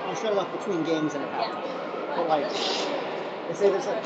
You should have left between games and a half. But like, they say there's like.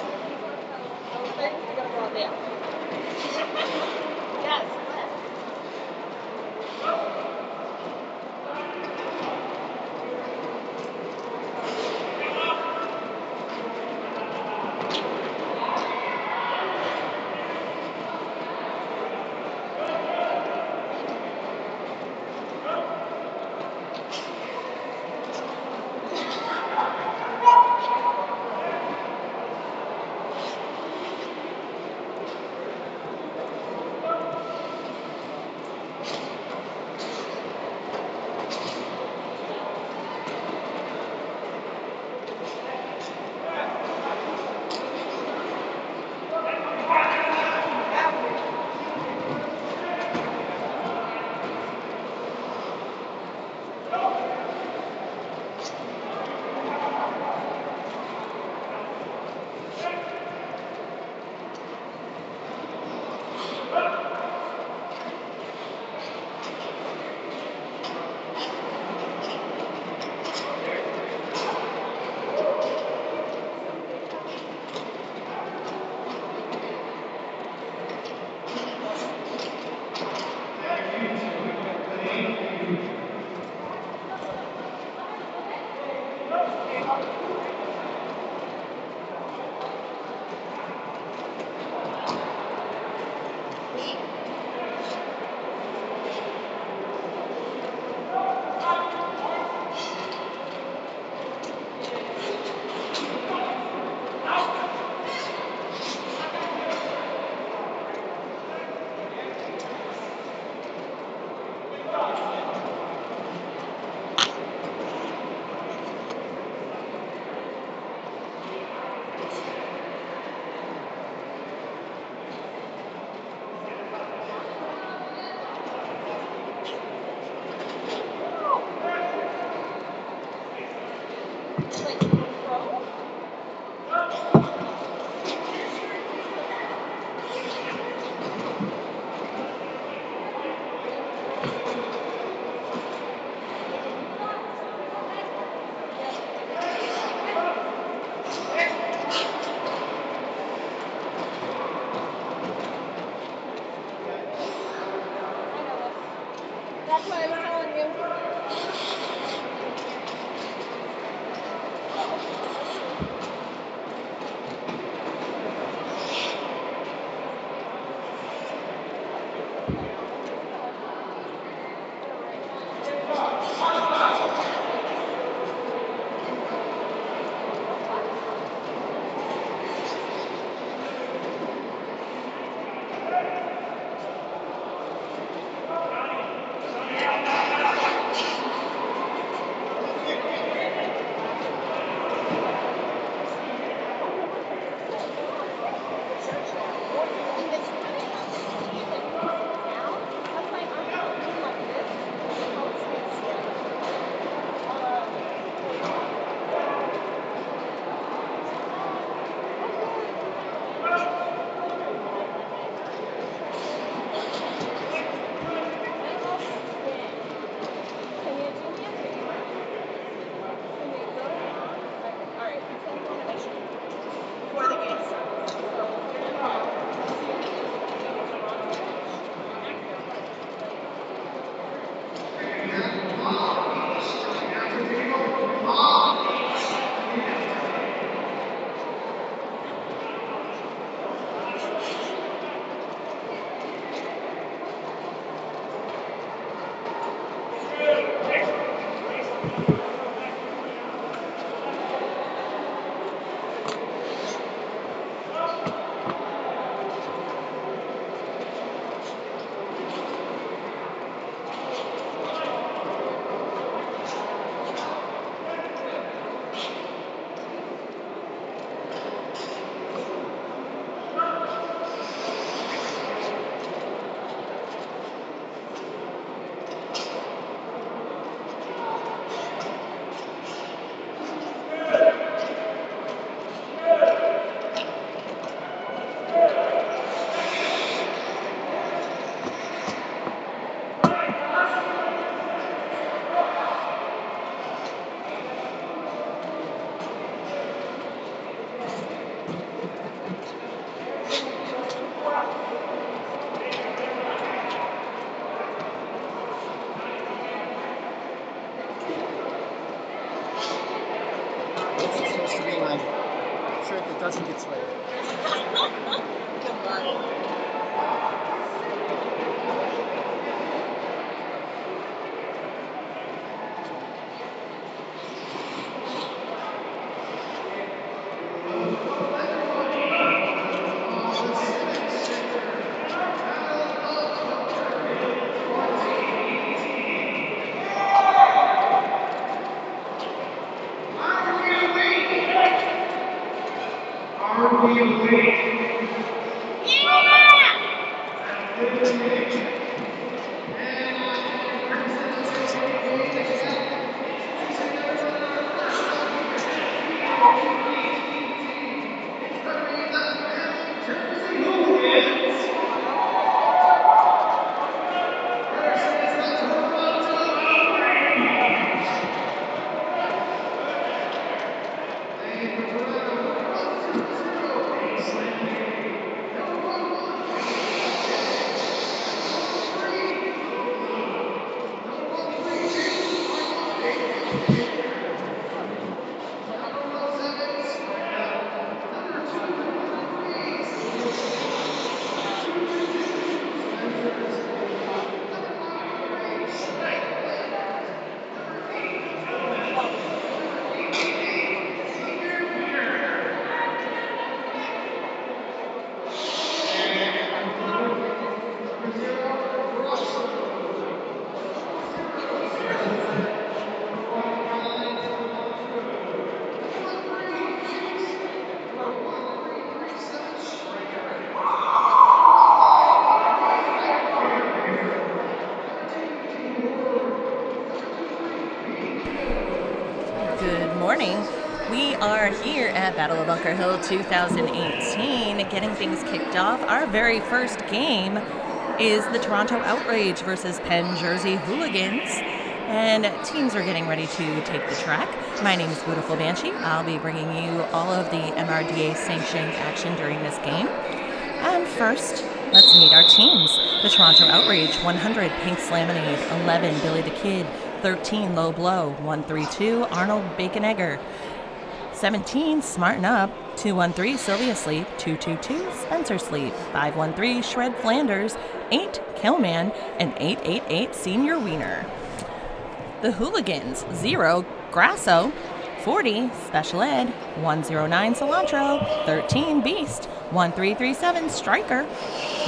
Yes. That's what I was telling you. shirt that doesn't get sweaty. Good luck. Good morning. We are here at Battle of Bunker Hill 2018, getting things kicked off. Our very first game is the Toronto Outrage versus Penn Jersey Hooligans, and teams are getting ready to take the track. My name is Beautiful Banshee. I'll be bringing you all of the MRDA sanctioned action during this game. And first, let's meet our teams. The Toronto Outrage, 100, Pink Slaminade, 11, Billy the Kid, 13, Low Blow, 132, Arnold Baconegger, 17, Smarten Up, 213, Sylvia Sleep, 222, Spencer Sleep, 513, Shred Flanders, 8, Killman, and 888, Senior Wiener. The Hooligans, 0, Grasso, 40, Special Ed, 109, Cilantro, 13, Beast, 1337, Striker,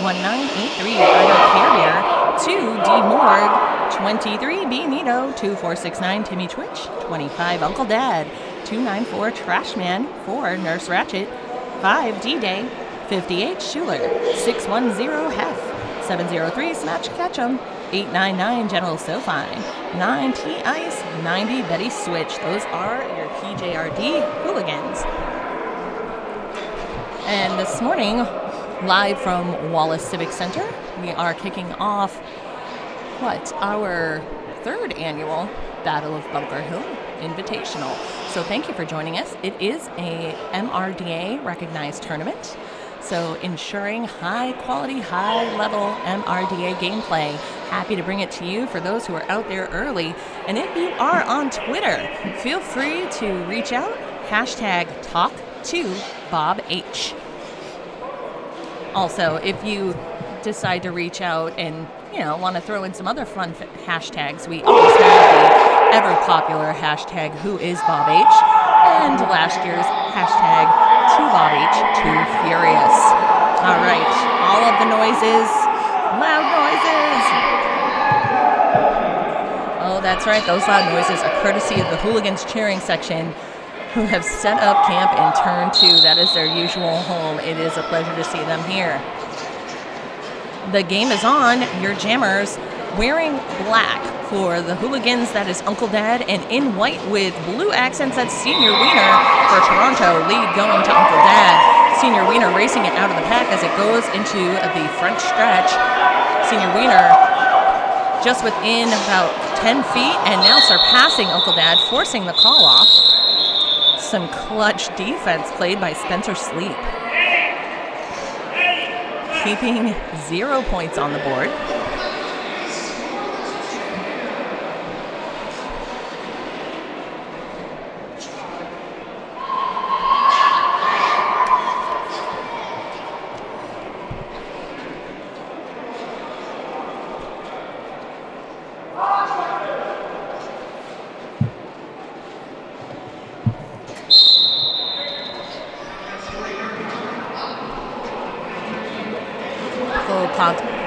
1983, Idle Carrier, 2, D Morg, 23, B Nito, 2469, Timmy Twitch, 25, Uncle Dad, 294, Trashman, 4, Nurse Ratchet, 5, D-Day, 58, Schuler, 610, Hef, 703, Smash Ketchum, 899, General Sofine, 9, T-Ice, 90, Betty Switch. Those are your PJRD Hooligans. And this morning, live from Wallace Civic Center, we are kicking off our third annual Battle of Bunker Hill Invitational. So thank you for joining us. It is a MRDA recognized tournament, so ensuring high quality, high level MRDA gameplay. Happy to bring it to you for those who are out there early. And if you are on Twitter, feel free to reach out, hashtag #TalkToBobH. Also, if you decide to reach out and want to throw in some other fun hashtags, we always have the ever popular hashtag #WhoIsBobH and last year's hashtag #2BobH2Furious. All right, all of the noises, loud noises. Oh, that's right, those loud noises are courtesy of the Hooligans cheering section, who have set up camp in Turn 2. That is their usual home. It is a pleasure to see them here. The game is on. Your jammers wearing black for the Hooligans, that is Uncle Dad, and in white with blue accents, that's Senior Wiener for Toronto. Lead going to Uncle Dad. Senior Wiener racing it out of the pack as it goes into the front stretch. Senior Wiener just within about 10 feet and now surpassing Uncle Dad, forcing the call off. Some clutch defense played by Spencer Sleep, keeping 0 points on the board. full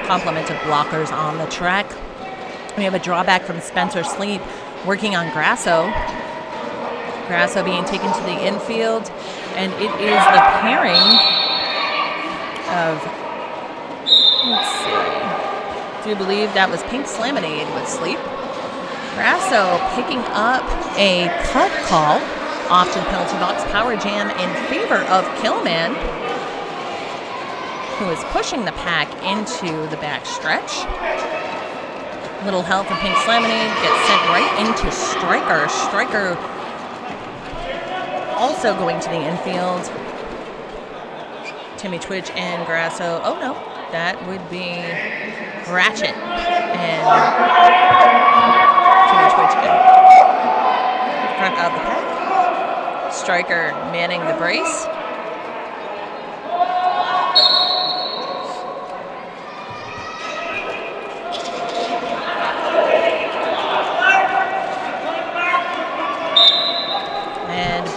complement of blockers on the track. We have a drawback from Spencer Sleep working on Grasso. Grasso being taken to the infield, and it is the pairing of, let's see, do you believe that was Pink Slaminade with Sleep? Grasso picking up a cut call off to the penalty box. Power jam in favor of Killman, who is pushing the pack into the back stretch. Little help from Pink Slaminade gets sent right into Striker. Striker also going to the infield. Timmy Twitch and Grasso. Oh no, that would be Ratchet and Timmy Twitch in front of the pack. Striker manning the brace.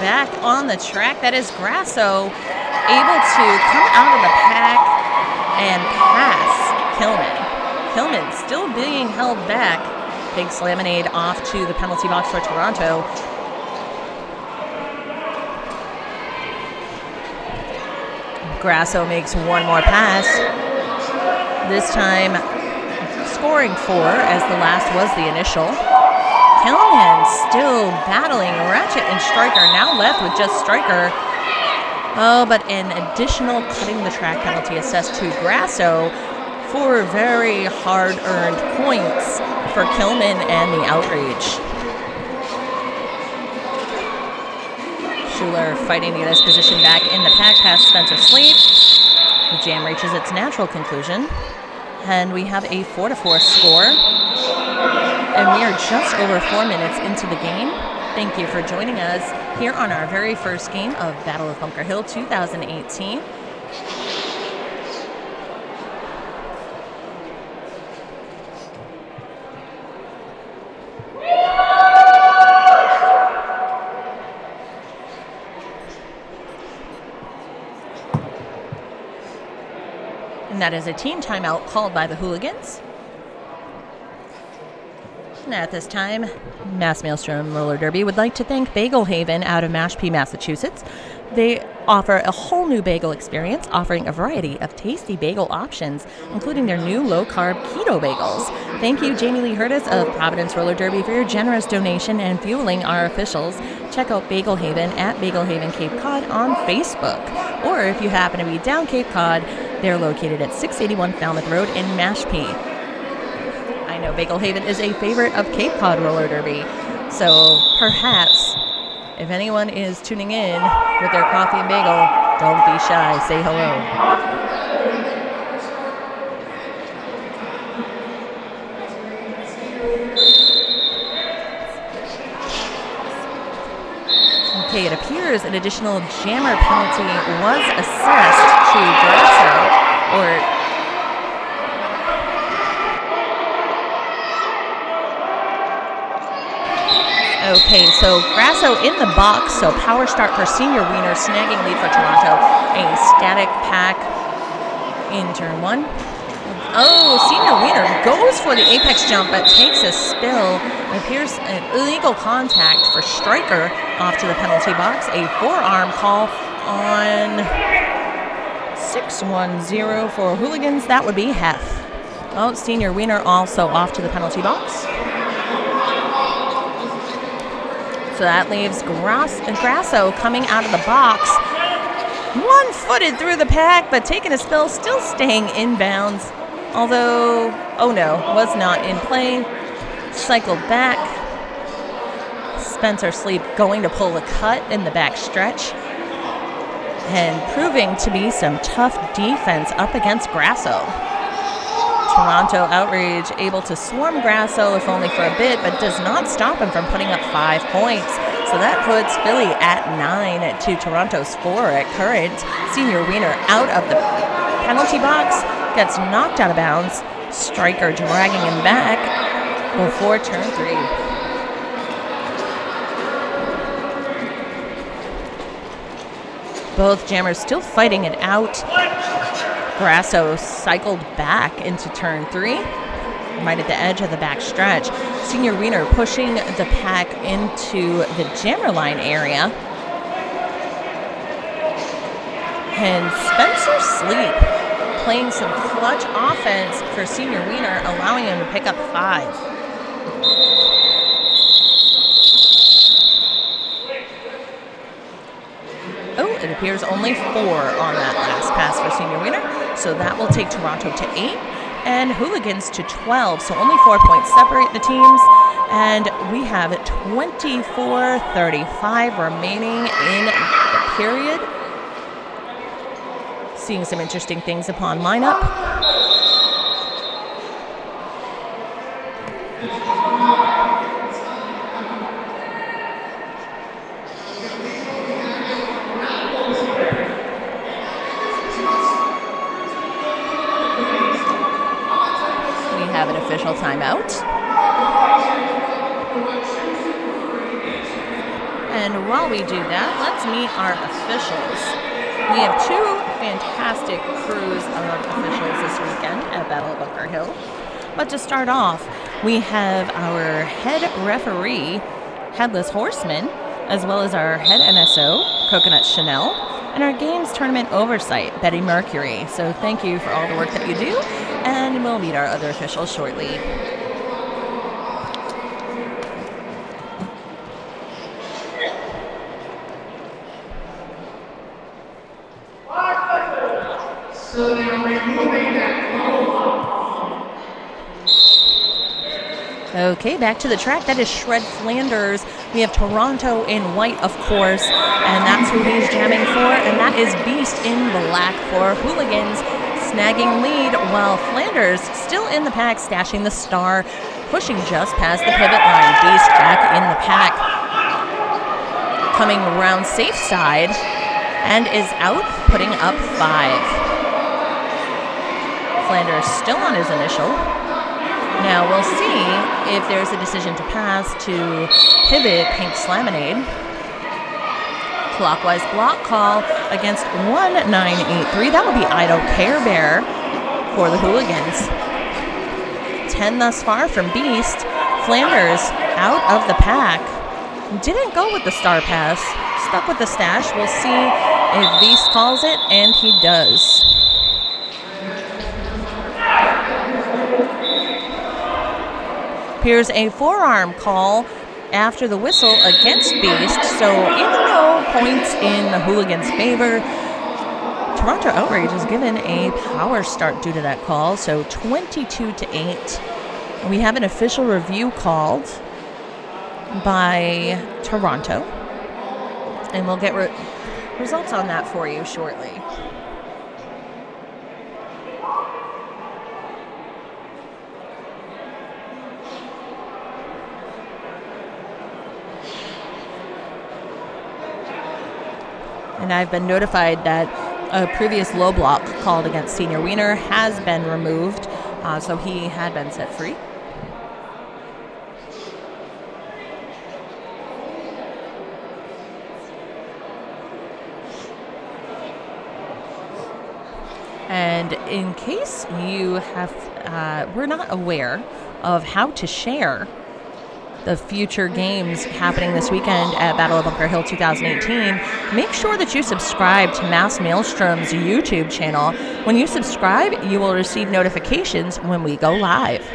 Back on the track, that is Grasso able to come out of the pack and pass Killman. Killman still being held back. Pink Slaminade off to the penalty box for Toronto. Grasso makes one more pass. This time scoring 4 as the last was the initial. Killman still battling Ratchet and Striker, now left with just Striker. Oh, but an additional cutting the track penalty assessed to Grasso for very hard-earned points for Killman and the Outrage. Schuler fighting to get his position back in the pack past Spencer Sleep. The jam reaches its natural conclusion, and we have a 4-4 score. And we are just over 4 minutes into the game. Thank you for joining us here on our very first game of Battle of Bunker Hill 2018. And that is a team timeout called by the Hooligans. At this time, Mass Maelstrom Roller Derby would like to thank Bagel Haven out of Mashpee, Massachusetts. They offer a whole new bagel experience, offering a variety of tasty bagel options, including their new low-carb keto bagels. Thank you, Jamie Lee Hurtis of Providence Roller Derby, for your generous donation and fueling our officials. Check out Bagel Haven at Bagel Haven Cape Cod on Facebook. Or if you happen to be down Cape Cod, they're located at 681 Falmouth Road in Mashpee. I know Bagel Haven is a favorite of Cape Cod Roller Derby, so perhaps if anyone is tuning in with their coffee and bagel, don't be shy, say hello. Okay, it appears an additional jammer penalty was assessed to Grasso, or okay, so Grasso in the box, so power start for Senior Wiener, snagging lead for Toronto. A static pack in turn 1. Oh, Senior Wiener goes for the apex jump, but takes a spill. It appears an illegal contact for Striker off to the penalty box. A forearm call on 610 for Hooligans. That would be Hef. Oh, Senior Wiener also off to the penalty box. So that leaves Grasso coming out of the box. One-footed through the pack, but taking a spill, still staying inbounds. Although, oh no, was not in play. Cycled back. Spencer Sleep going to pull a cut in the back stretch. And proving to be some tough defense up against Grasso. Toronto Outrage able to swarm Grasso, if only for a bit, but does not stop him from putting up 5 points. So that puts Philly at 9 to Toronto's 4 at current. Senior Wiener out of the penalty box, gets knocked out of bounds. Striker dragging him back before turn 3. Both jammers still fighting it out. Grasso cycled back into turn 3, right at the edge of the back stretch. Senior Wiener pushing the pack into the jammer line area. And Spencer Sleep playing some clutch offense for Senior Wiener, allowing him to pick up 5. Oh, it appears only 4 on that last pass for Senior Wiener, so that will take Toronto to 8 and Hooligans to 12, so only 4 points separate the teams, and we have 24-35 remaining in the period. Seeing some interesting things upon lineup. We have an official timeout. And while we do that, let's meet our officials. We have 2 fantastic crews of officials this weekend at Battle of Bunker Hill. But to start off, we have our head referee, Headless Horseman, as well as our head NSO, Coconut Chanel, and our games tournament oversight, Betty Mercury. So thank you for all the work that you do, and we'll meet our other officials shortly. So now removing that. Okay, back to the track. That is Shred Flanders. We have Toronto in white, of course, and that's who he's jamming for. And that is Beast in black for Hooligans, snagging lead, while Flanders still in the pack, stashing the star, pushing just past the pivot line. Beast back in the pack, coming around safe side, and is out, putting up 5. Flanders still on his initial. Now we'll see if there's a decision to pass to pivot Pink Slaminade. Clockwise block call against 1983. That would be Ido Care Bear for the Hooligans. 10 thus far from Beast. Flanders out of the pack. Didn't go with the star pass. Stuck with the stash. We'll see if Beast calls it, and he does. Here's a forearm call after the whistle against Beast. So even though points in the Hooligans' favor, Toronto Outrage is given a power start due to that call. So 22-8. We have an official review called by Toronto, and we'll get results on that for you shortly. And I've been notified that a previous low block called against Senior Wiener has been removed, so he had been set free. And in case you were not aware of how to share the future games happening this weekend at Battle of Bunker Hill 2018, make sure that you subscribe to Mass Maelstrom's YouTube channel. When you subscribe, you will receive notifications when we go live.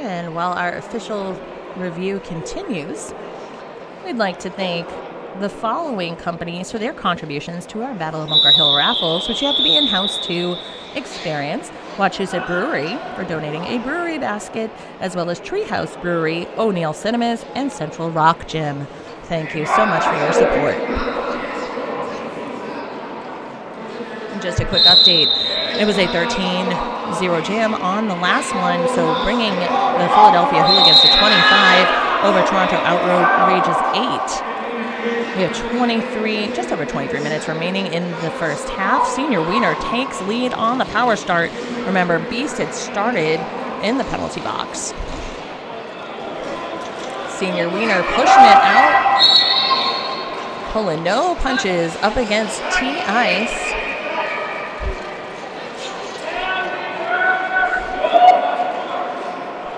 And while our official review continues, we'd like to thank the following companies for their contributions to our Battle of Bunker Hill raffles, which you have to be in-house to experience. Wachusett Brewery for donating a brewery basket, as well as Treehouse Brewery, O'Neill Cinemas, and Central Rock Gym. Thank you so much for your support. And just a quick update. It was a 13-0 jam on the last one, so bringing the Philadelphia Hooligans to 25 over Toronto Outrage's 8. We have just over 23 minutes remaining in the first half. Senior Wiener takes lead on the power start. Remember, Beast had started in the penalty box. Senior Wiener pushing it out. Pulling no punches up against T-Ice.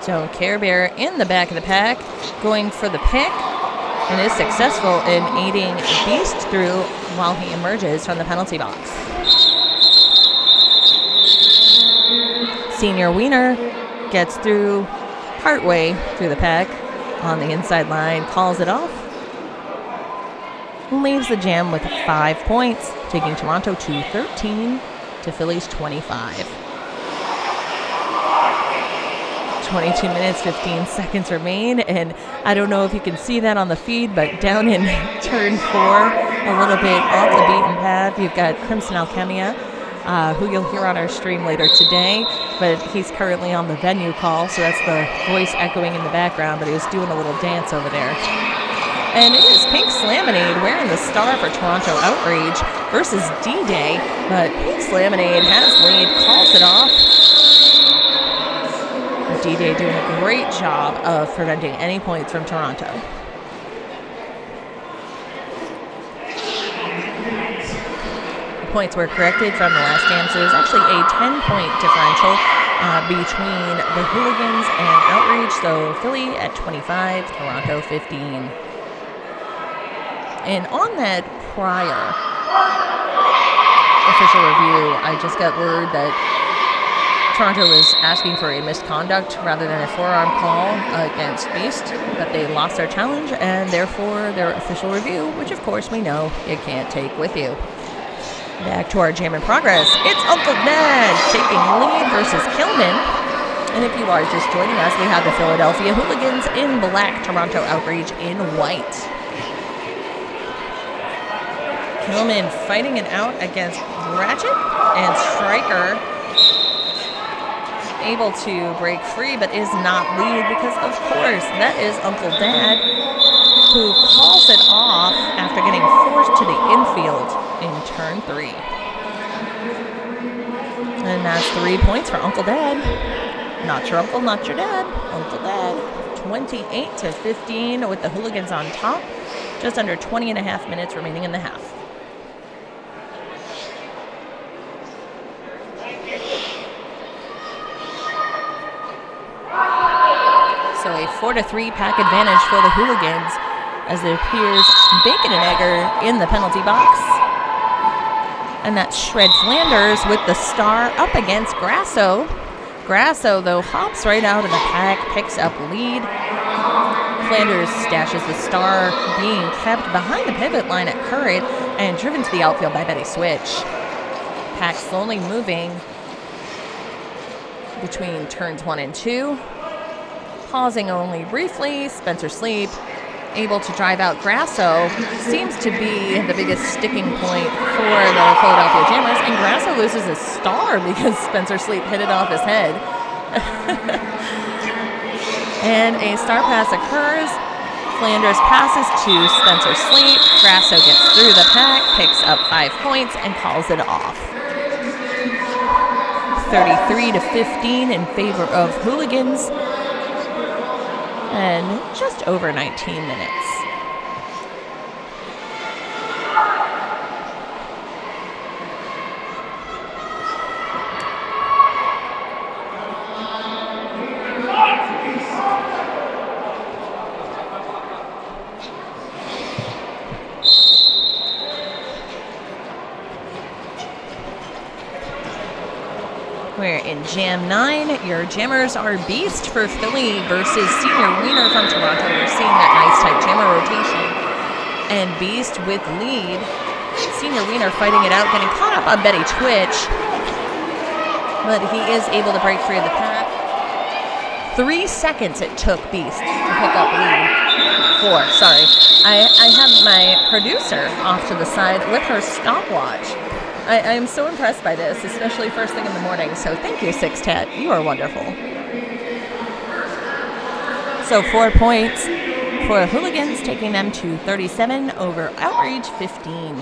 So Care Bear in the back of the pack, going for the pick, and is successful in aiding Beast through while he emerges from the penalty box. Senior Wiener gets through partway through the pack on the inside line, calls it off, and leaves the jam with 5 points, taking Toronto to 13 to Philly's 25. 22 minutes, 15 seconds remain, and I don't know if you can see that on the feed, but down in turn 4, a little bit off the beaten path, you've got Crimson Alchemia, who you'll hear on our stream later today, but he's currently on the venue call, so that's the voice echoing in the background, but he was doing a little dance over there. And it is Pink Slaminade wearing the star for Toronto Outrage versus D-Day, but Pink Slaminade has lead, calls it off. D-Day doing a great job of preventing any points from Toronto. The points were corrected from the last game, so there's actually a 10-point differential between the Hooligans and Outrage, so Philly at 25, Toronto 15. And on that prior official review, I just got word that Toronto was asking for a misconduct rather than a forearm call against Beast, but they lost their challenge and therefore their official review, which of course we know you can't take with you. Back to our jam in progress. It's Uncle Ned taking lead versus Kilman. And if you are just joining us, we have the Philadelphia Hooligans in black, Toronto Outrage in white. Kilman fighting it out against Ratchet and Striker, able to break free but is not lead because of course that is Uncle Dad, who calls it off after getting forced to the infield in turn 3. And that's 3 points for Uncle Dad. Not your uncle, not your dad. Uncle Dad. 28 to 15 with the Hooligans on top. Just under 20 and a half minutes remaining in the half. So a 4-3 pack advantage for the Hooligans as it appears Bacon and Egger in the penalty box. And that's Shred Flanders with the star up against Grasso. Grasso, though, hops right out of the pack, picks up lead. Flanders stashes the star, being kept behind the pivot line at Current and driven to the outfield by Betty Switch. Pack slowly moving between turns 1 and 2. Pausing only briefly, Spencer Sleep able to drive out Grasso seems to be the biggest sticking point for the Philadelphia Jammers, and Grasso loses a star because Spencer Sleep hit it off his head. And a star pass occurs. Flanders passes to Spencer Sleep. Grasso gets through the pack, picks up 5 points, and calls it off. 33 to 15 in favor of Hooligans. And just over 19 minutes. We're in Jam 9. Your jammers are Beast for Philly versus Senior Wiener from Toronto. We're seeing that nice tight jammer rotation. and Beast with lead. Senior Wiener fighting it out, getting caught up on Betty Twitch. But he is able to break free of the pack. 3 seconds it took Beast to pick up lead. 4, sorry. I have my producer off to the side with her stopwatch. I am so impressed by this, especially first thing in the morning. So thank you, Sixtet. You are wonderful. So 4 points for Hooligans, taking them to 37 over Outrage 15.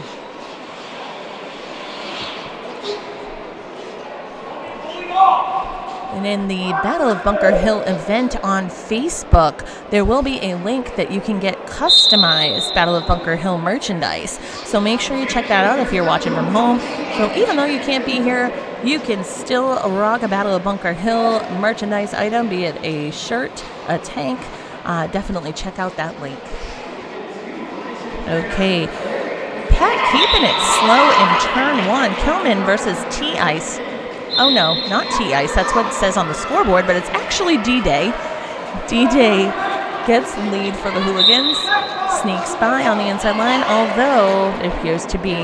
And in the Battle of Bunker Hill event on Facebook, there will be a link that you can get customized Battle of Bunker Hill merchandise. So make sure you check that out if you're watching from home. So even though you can't be here, you can still rock a Battle of Bunker Hill merchandise item, be it a shirt, a tank. Definitely check out that link. Okay. Pat keeping it slow in turn 1. Kilman versus T-Ice. Oh no, not T-Ice. That's what it says on the scoreboard, but it's actually D-Day. D-Day gets the lead for the Hooligans. Sneaks by on the inside line, although it appears to be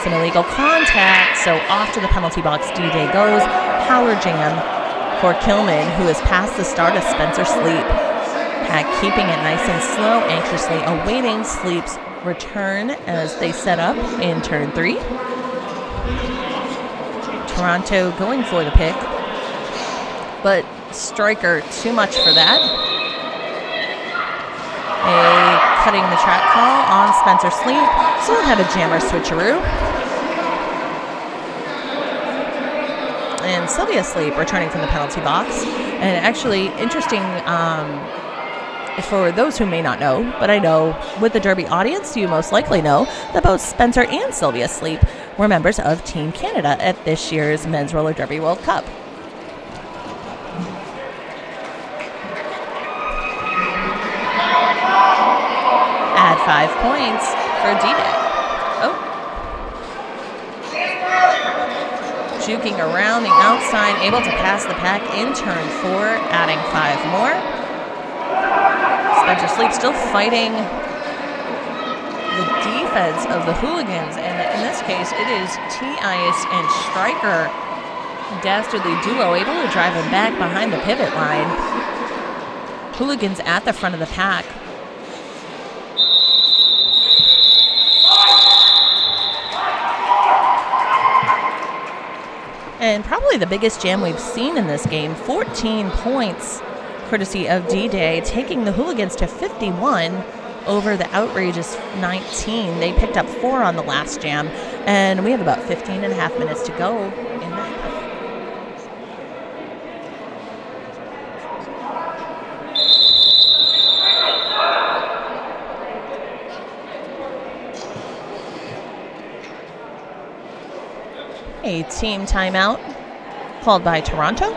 some illegal contact. So off to the penalty box D-Day goes. Power jam for Kilman, who has passed the start of Spencer Sleep. Pat keeping it nice and slow, anxiously awaiting Sleep's return as they set up in turn 3. Toronto going for the pick, but Striker too much for that. A cutting the track call on Spencer Sleep, so we'll have a jammer switcheroo. And Sylvia Sleep returning from the penalty box. And actually interesting, for those who may not know, but I know with the Derby audience, you most likely know that both Spencer and Sylvia Sleep were members of Team Canada at this year's Men's Roller Derby World Cup. Add 5 points for D-Day. Oh. Juking around the outside, able to pass the pack in turn 4, adding 5 more. Spencer Sleep still fighting the defense of the Hooligans, and in this case it is T-Ice and Striker, dastardly duo, able to drive him back behind the pivot line. Hooligans at the front of the pack. And probably the biggest jam we've seen in this game, 14 points courtesy of D-Day, taking the Hooligans to 51 over the Outrage's 19. They picked up 4 on the last jam, and we have about 15 and a half minutes to go in that. A team timeout called by Toronto.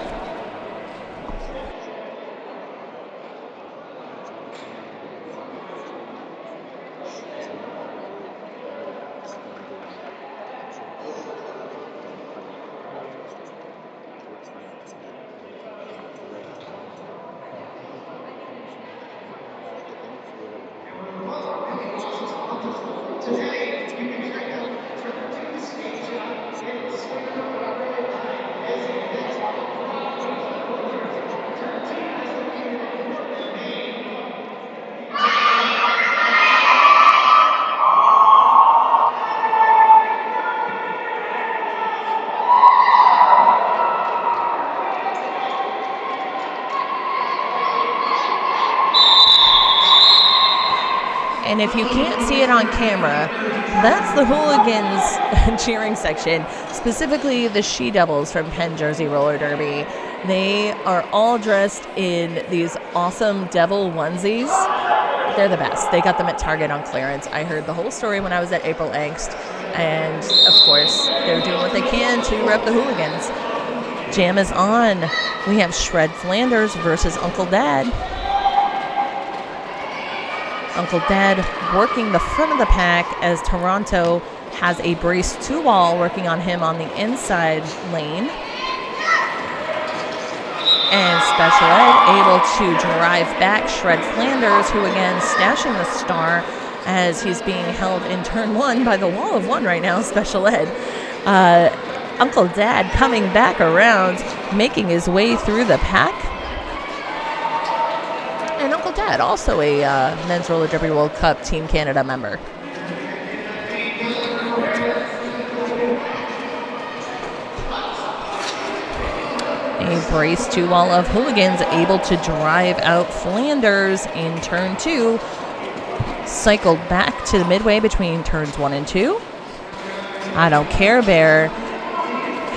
And if you can't see it on camera, that's the Hooligans cheering section, specifically the She-Devils from Penn Jersey Roller Derby. They are all dressed in these awesome devil onesies. They're the best. They got them at Target on clearance. I heard the whole story when I was at April Angst. And, of course, they're doing what they can to rep the Hooligans. Jam is on. We have Shred Flanders versus Uncle Dad. Uncle Dad working the front of the pack as Toronto has a brace 2-wall working on him on the inside lane. And Special Ed able to drive back Shred Flanders, who again stashing the star as he's being held in turn 1 by the wall of 1 right now, special ed. Uncle Dad coming back around, making his way through the pack. And Uncle Dad, also a Men's Roller Derby World Cup Team Canada member. A brace 2-wall of Hooligans able to drive out Flanders in turn 2. Cycled back to the midway between turns 1 and 2. I Don't Care Bear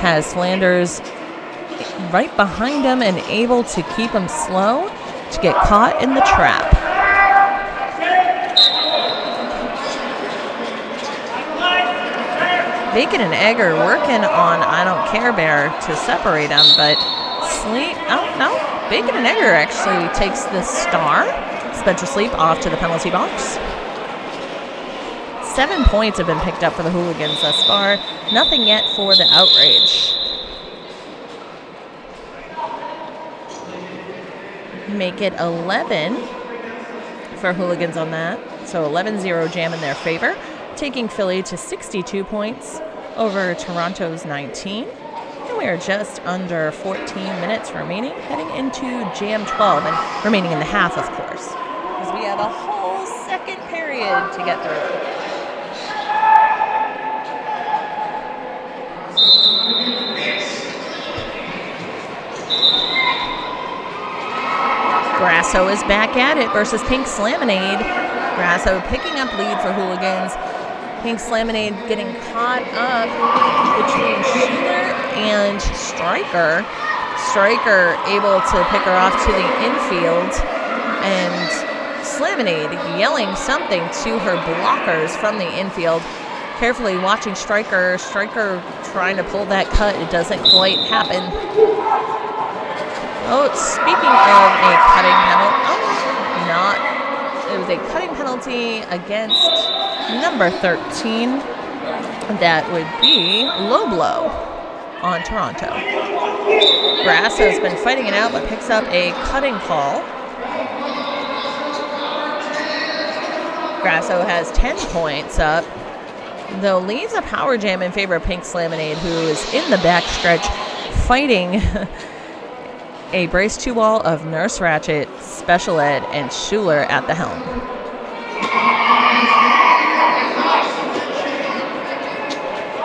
has Flanders right behind him and able to keep him slow to get caught in the trap. Bacon and Egg are working on I Don't Care Bear to separate them, but Sleep, oh no, Bacon and Egger actually takes the star. Spencer Sleep off to the penalty box. 7 points have been picked up for the Hooligans thus far. Nothing yet for the Outrage. Make it 11 for Hooligans on that. So 11-0 jam in their favor. Taking Philly to 62 points over Toronto's 19. And we are just under 14 minutes remaining, heading into jam 12, and remaining in the half, of course, because we have a whole second period to get through. Grasso is back at it versus Pink Slaminade. Grasso picking up lead for Hooligans. Pink Slaminade getting caught up between Schuler and Stryker. Stryker able to pick her off to the infield, and Slaminade yelling something to her blockers from the infield. Carefully watching Stryker. Stryker trying to pull that cut. It doesn't quite happen. Oh, speaking of a cutting penalty, it was a cutting penalty against number 13. That would be low blow on Toronto. Grasso's been fighting it out, but picks up a cutting call. Grasso has 10 points up, though leaves a power jam in favor of Pink Slaminade, who is in the backstretch fighting a brace 2-wall of Nurse Ratchet, Special Ed, and Schuler at the helm.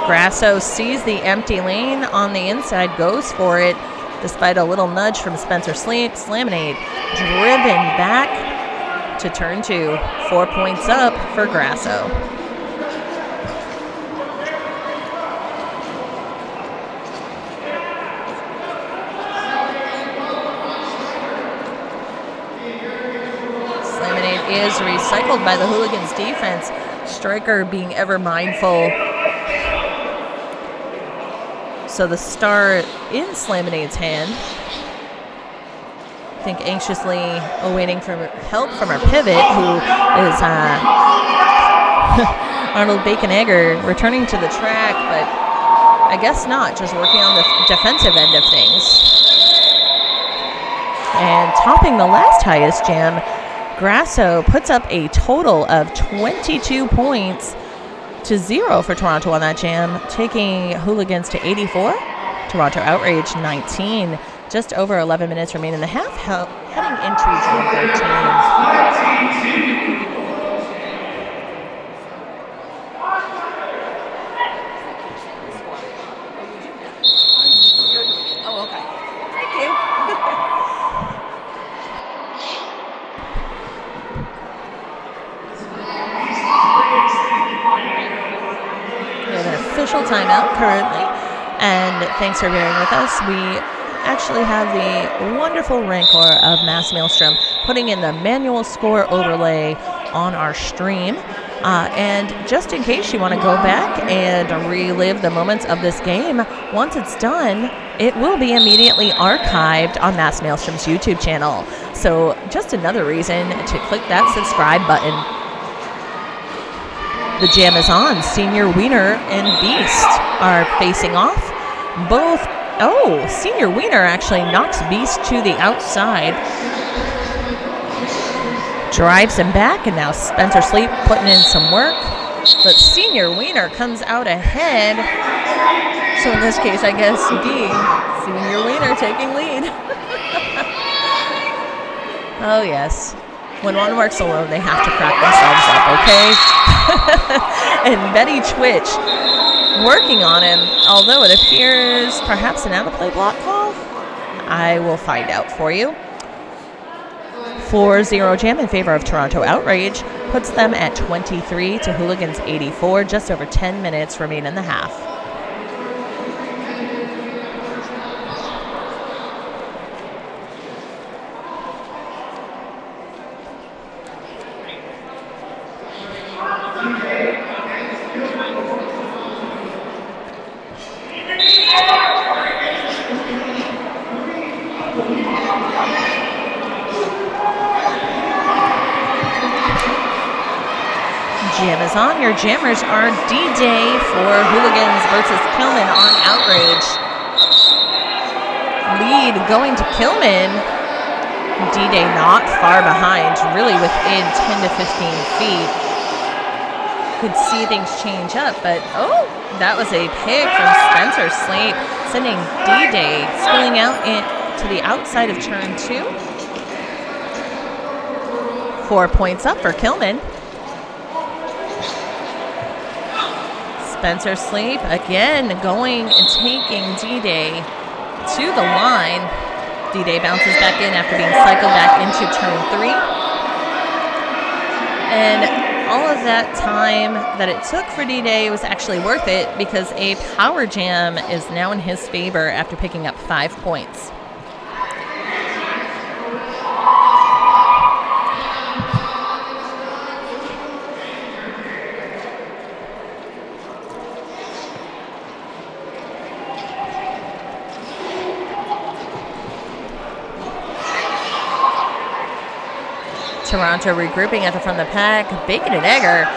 Grasso sees the empty lane on the inside, goes for it, despite a little nudge from Spencer Sleep. Slaminade driven back to turn 2. 4 points up for Grasso. Is recycled by the Hooligans defense. Stryker being ever mindful. So the star in Slaminade's hand. I think anxiously awaiting for help from our pivot, who is Arnold Bacon-Egger, returning to the track, but I guess not, just working on the defensive end of things. And topping the last highest jam, Grasso puts up a total of 22 points to 0 for Toronto on that jam, taking Hooligans to 84. Toronto Outrage 19. Just over 11 minutes remain in the half, heading into jam 13. Oh, okay. Thank you. Official timeout currently, and thanks for bearing with us. We actually have the wonderful Rancor of Mass Maelstrom putting in the manual score overlay on our stream, and just in case you want to go back and relive the moments of this game, once it's done, it will be immediately archived on Mass Maelstrom's YouTube channel. So just another reason to click that subscribe button. The jam is on. Senior Wiener and Beast are facing off. Both, oh, Senior Wiener actually knocks Beast to the outside. drives him back, and now Spencer Sleep putting in some work. But Senior Wiener comes out ahead. So in this case, I guess D, Senior Wiener taking lead. Oh yes, when one works alone, they have to crack themselves up, okay? And Betty Twitch working on him, although it appears perhaps an out-of-play block call. I will find out for you. 4-0 jam in favor of Toronto Outrage puts them at 23 to Hooligans 84. Just over 10 minutes remain in the half. Jam is on. Your jammers are D-Day for Hooligans versus Kilman on Outrage. Lead going to Kilman. D-Day not far behind, really within 10 to 15 feet. Could see things change up, but oh, that was a pick from Spencer Sleep, sending D-Day spilling out to the outside of turn 2. 4 points up for Kilman. Spencer Sleep again going and taking D-Day to the line. D-Day bounces back in after being cycled back into turn 3. And all of that time that it took for D-Day was actually worth it because a power jam is now in his favor after picking up 5 points. Toronto regrouping at the front of the pack. Bacon and Egger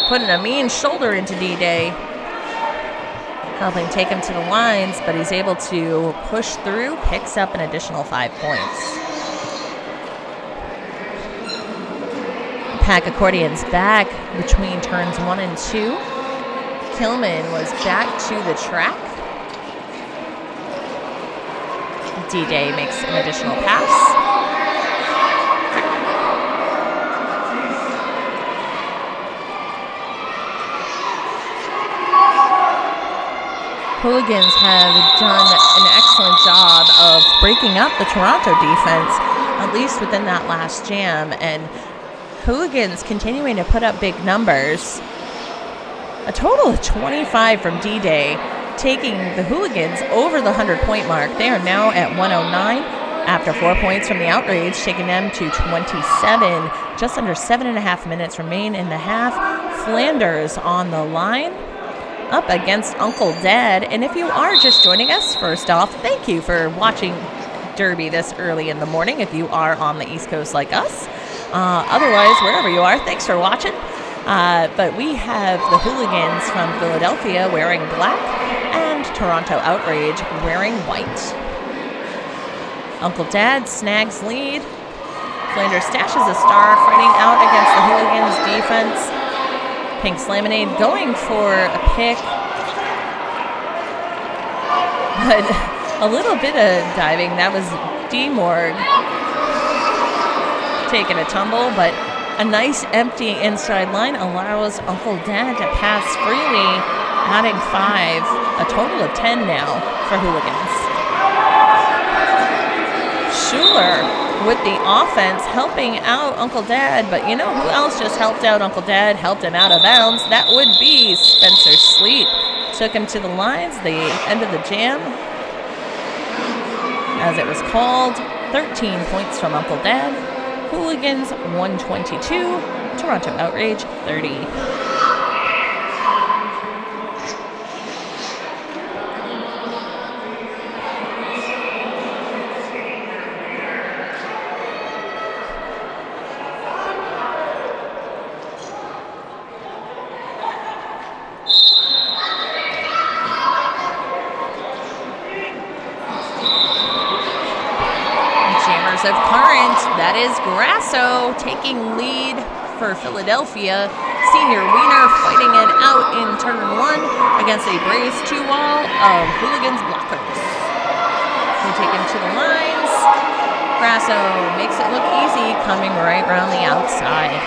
putting a mean shoulder into D-Day, helping take him to the lines, but he's able to push through, picks up an additional 5 points. Pack accordion's back between turns 1 and 2. Kilman was back to the track. D-Day makes an additional pass. Hooligans have done an excellent job of breaking up the Toronto defense, at least within that last jam, and Hooligans continuing to put up big numbers. A total of 25 from D-Day, taking the Hooligans over the 100-point mark. They are now at 109 after 4 points from the Outrage, taking them to 27. Just under 7.5 minutes remain in the half. Flanders on the line, up against Uncle Dad. And if you are just joining us, first off, thank you for watching Derby this early in the morning if you are on the East Coast like us. Otherwise, wherever you are, thanks for watching. But we have the Hooligans from Philadelphia wearing black and Toronto Outrage wearing white. Uncle Dad snags lead. Flanders stashes a star, fighting out against the Hooligans defense. Pink's Lemonade going for a pick, but a little bit of diving. That was D-Morg taking a tumble, but a nice empty inside line allows Uncle Dad to pass freely, adding 5, a total of 10 now for Hooligans. Schuler with the offense, helping out Uncle Dad, but you know who else just helped out Uncle Dad, helped him out of bounds? That would be Spencer Sleep. Took him to the lines, the end of the jam, as it was called. 13 points from Uncle Dad. Hooligans 122, Toronto Outrage 30. Jammers of Current. That is Grasso taking lead for Philadelphia. Senior Wiener fighting it out in turn 1 against a brace 2-wall of Hooligans blockers. They take him to the lines. Grasso makes it look easy, coming right around the outside.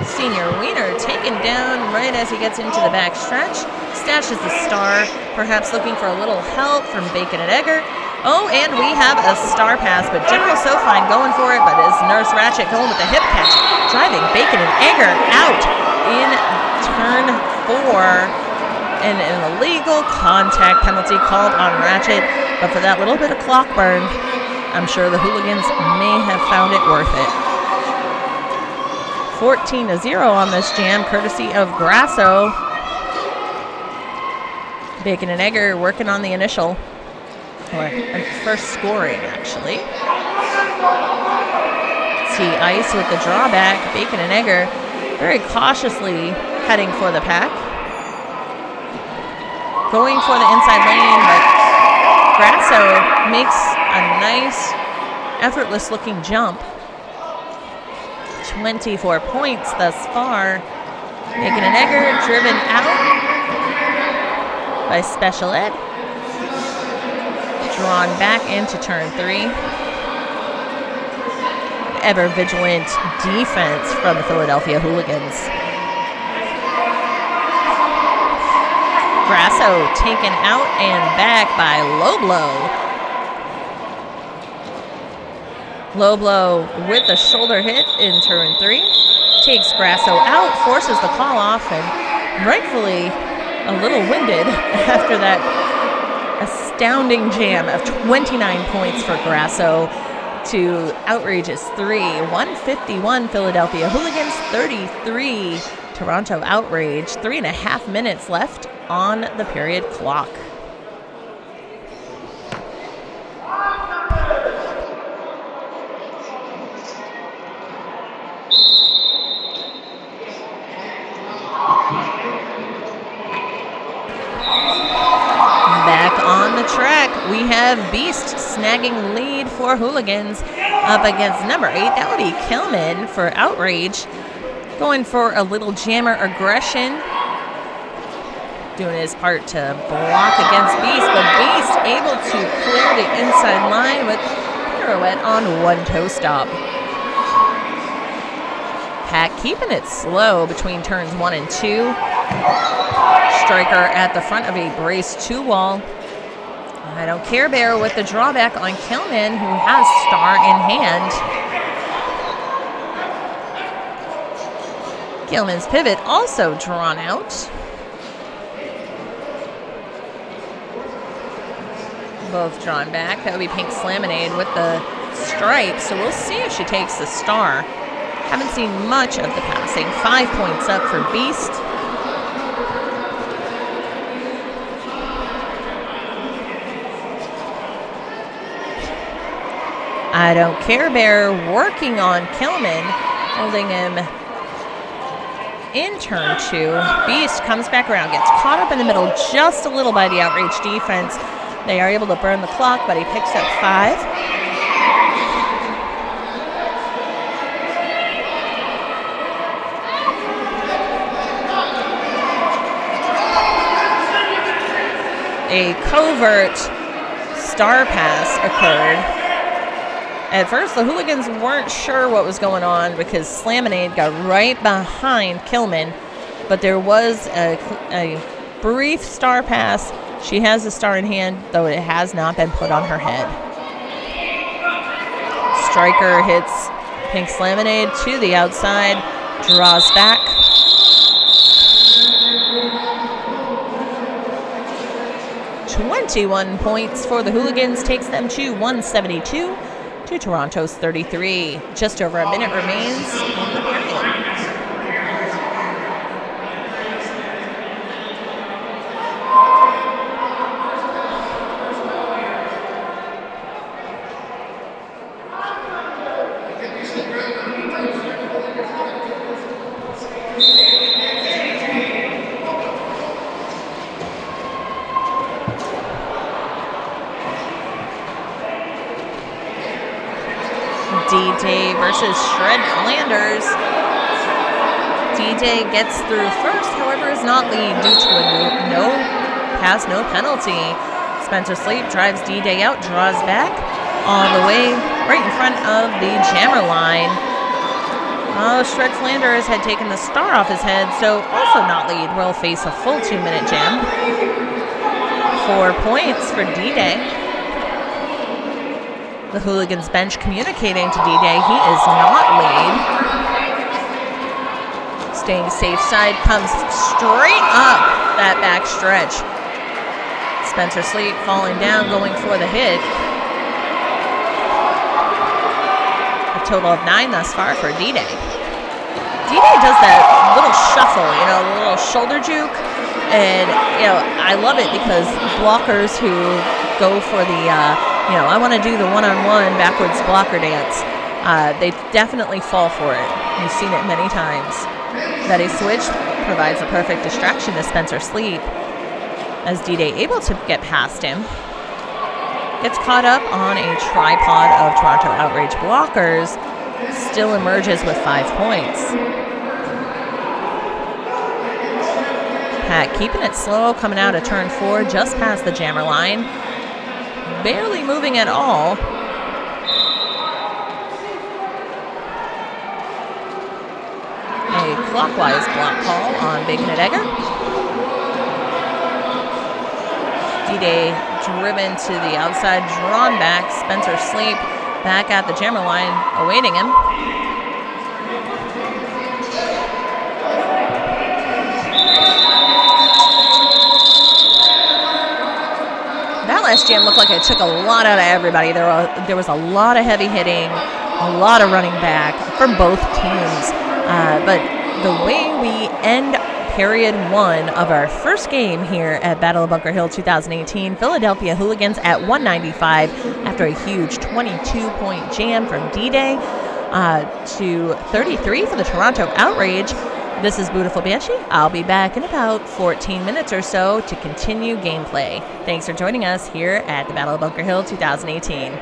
Senior Wiener taken down right as he gets into the back stretch. Stashes the star, perhaps looking for a little help from Bacon and Egger. Oh, and we have a star pass, but General Sofine going for it, but is Nurse Ratchet going with the hip catch, driving Bacon and Egger out in turn 4. And an illegal contact penalty called on Ratchet, but for that little bit of clock burn, I'm sure the Hooligans may have found it worth it. 14-0 on this jam, courtesy of Grasso. Bacon and Egger working on the initial, or first scoring, actually. See Ice with the drawback. Bacon and Egger very cautiously heading for the pack. Going for the inside lane, but Grasso makes a nice, effortless-looking jump. 24 points thus far. Bacon and Egger driven out by Special Ed. Drawn back into turn 3. Ever-vigilant defense from the Philadelphia Hooligans. Grasso taken out and back by Low Blow. Low Blow with the shoulder hit in turn 3. Takes Grasso out, forces the call off, and rightfully a little winded after that astounding jam of 29 points for Grasso to Outrage's 3. 151 Philadelphia Hooligans, 33 Toronto Outrage. 3.5 minutes left on the period clock. Back on the track, we have Beast snagging lead for Hooligans up against number 8. That would be Kilman for Outrage. Going for a little jammer aggression. Doing his part to block against Beast, but Beast able to clear the inside line with pirouette on one toe stop. Pack keeping it slow between turns 1 and 2. Striker at the front of a brace 2-wall. I don't care Bear with the drawback on Kilman, who has star in hand. Kilman's pivot also drawn out. Both drawn back. That would be Pink Slaminade with the stripe, so we'll see if she takes the star. Haven't seen much of the passing. 5 points up for Beast. I don't care Bear working on Kilman, holding him in turn 2. Beast comes back around, gets caught up in the middle just a little by the Outrage defense. They are able to burn the clock, but he picks up 5. A covert star pass occurred. At first, the Hooligans weren't sure what was going on because Slaminade got right behind Kilman, but there was a brief star pass. She has the star in hand, though it has not been put on her head. Striker hits Pink Slaminade to the outside, draws back. .21 points for the Hooligans, takes them to 172 to Toronto's 33. Just over a minute remains in the period. D-Day versus Shred Flanders. D-Day gets through first, however, is not lead due to a no pass, no penalty. Spencer Sleep drives D-Day out, draws back all the way right in front of the jammer line. Oh, Shred Flanders had taken the star off his head, so also not lead. Will face a full 2-minute jam. 4 points for D-Day. The Hooligans bench communicating to D-Day he is not lead. Staying safe side comes straight up that back stretch. Spencer Sleep falling down, going for the hit. A total of 9 thus far for D-Day. D-Day does that little shuffle, you know, a little shoulder juke. And, you know, I love it because blockers who go for the, you know, I want to do the one-on-one backwards blocker dance, they definitely fall for it. You've seen it many times. That a switch provides a perfect distraction to Spencer Sleep, as D-Day able to get past him. Gets caught up on a tripod of Toronto Outrage blockers, still emerges with 5 points. Pat keeping it slow, coming out of turn 4, just past the jammer line. Barely moving at all. A clockwise block call on Big Nedegger. D-Day driven to the outside, drawn back. Spencer Sleep back at the jammer line, awaiting him. That last jam looked like it took a lot out of everybody. There was a lot of heavy hitting, a lot of running back from both teams. But the way we end period 1 of our first game here at Battle of Bunker Hill 2018, Philadelphia Hooligans at 195 after a huge 22-point jam from D-Day to 33 for the Toronto Outrage. This is Beautiful Banshee. I'll be back in about 14 minutes or so to continue gameplay. Thanks for joining us here at the Battle of Bunker Hill 2018.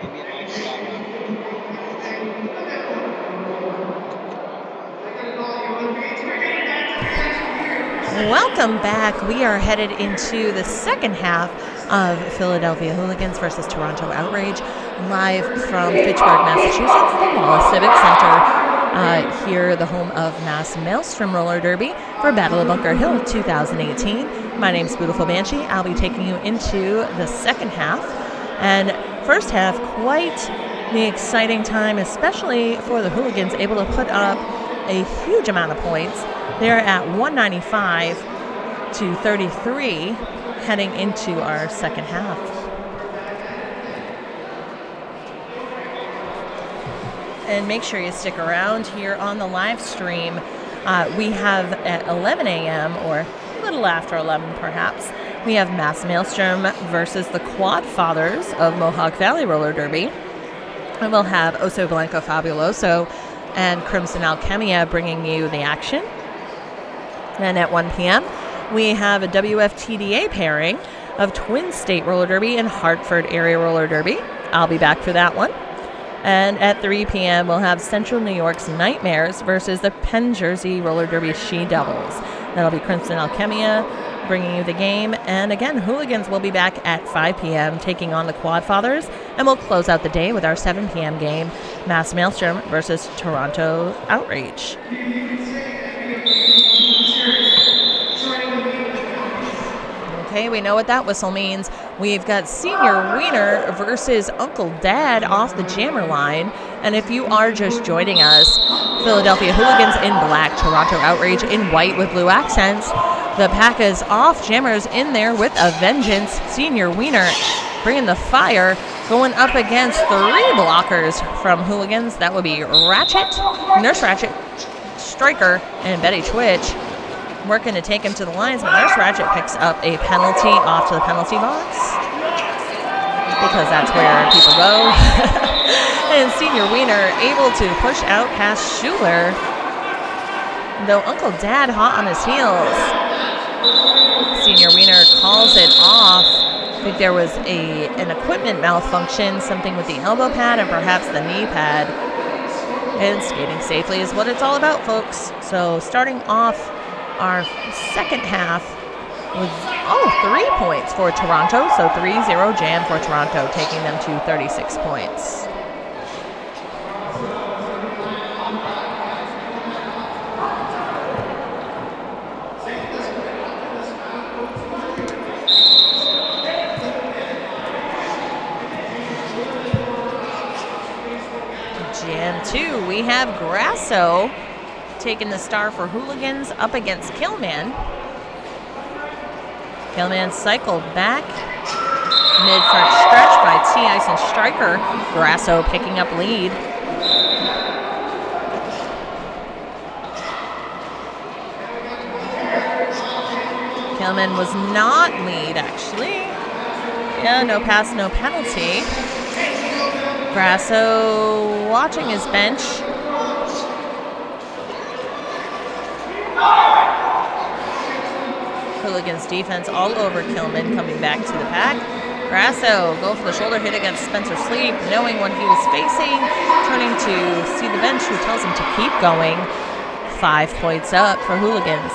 Maybe it likes that one. Welcome back. We are headed into the second half of Philadelphia Hooligans versus Toronto Outrage, live from Fitchburg, Massachusetts, the Wallace Civic Center. Here, the home of Mass Maelstrom Roller Derby for Battle of Bunker Hill 2018. My name's Beautiful Banshee. I'll be taking you into the second half. And first half, quite the exciting time, especially for the Hooligans, able to put up a huge amount of points. They're at 195 to 33 heading into our second half. And make sure you stick around here on the live stream. We have at 11 a.m. or a little after 11 perhaps, we have Mass Maelstrom versus the Quad Fathers of Mohawk Valley Roller Derby. And we'll have Oso Blanco Fabuloso and Crimson Alchemia bringing you the action. And at 1 p.m., we have a WFTDA pairing of Twin State Roller Derby and Hartford Area Roller Derby. I'll be back for that one. And at 3 p.m., we'll have Central New York's Nightmares versus the Penn Jersey Roller Derby She-Devils. That'll be Crimson Alchemia bringing you the game. And again, Hooligans will be back at 5 p.m. taking on the Quad Fathers. And we'll close out the day with our 7 p.m. game, Mass Maelstrom versus Toronto Outrage. Okay, we know what that whistle means. We've got Senior Wiener versus Uncle Dad off the jammer line. And if you are just joining us, Philadelphia Hooligans in black, Toronto Outrage in white with blue accents. The pack is off, jammers in there with a vengeance. Senior Wiener bringing the fire, going up against 3 blockers from Hooligans. That would be Ratchet, Nurse Ratchet, Striker, and Betty Twitch. Working to take him to the lines, but Nurse Ratchet picks up a penalty off to the penalty box because that's where people go. And Senior Wiener able to push out past Schuler, though Uncle Dad hot on his heels. Senior Wiener calls it off. I think there was an equipment malfunction, something with the elbow pad and perhaps the knee pad. And skating safely is what it's all about, folks. So starting off our second half with 3 points for Toronto. So 3-0 jam for Toronto, taking them to 36 points. Jam 2, we have Grasso taking the star for Hooligans up against Killman. Killman cycled back. Mid-front stretch by T-Ice and Striker. Grasso picking up lead. Killman was not lead, actually. Yeah, no pass, no penalty. Grasso watching his bench. Hooligans defense all over Killman, coming back to the pack. Grasso go for the shoulder hit against Spencer Sleep, knowing what he was facing, turning to see the bench who tells him to keep going. 5 points up for Hooligans.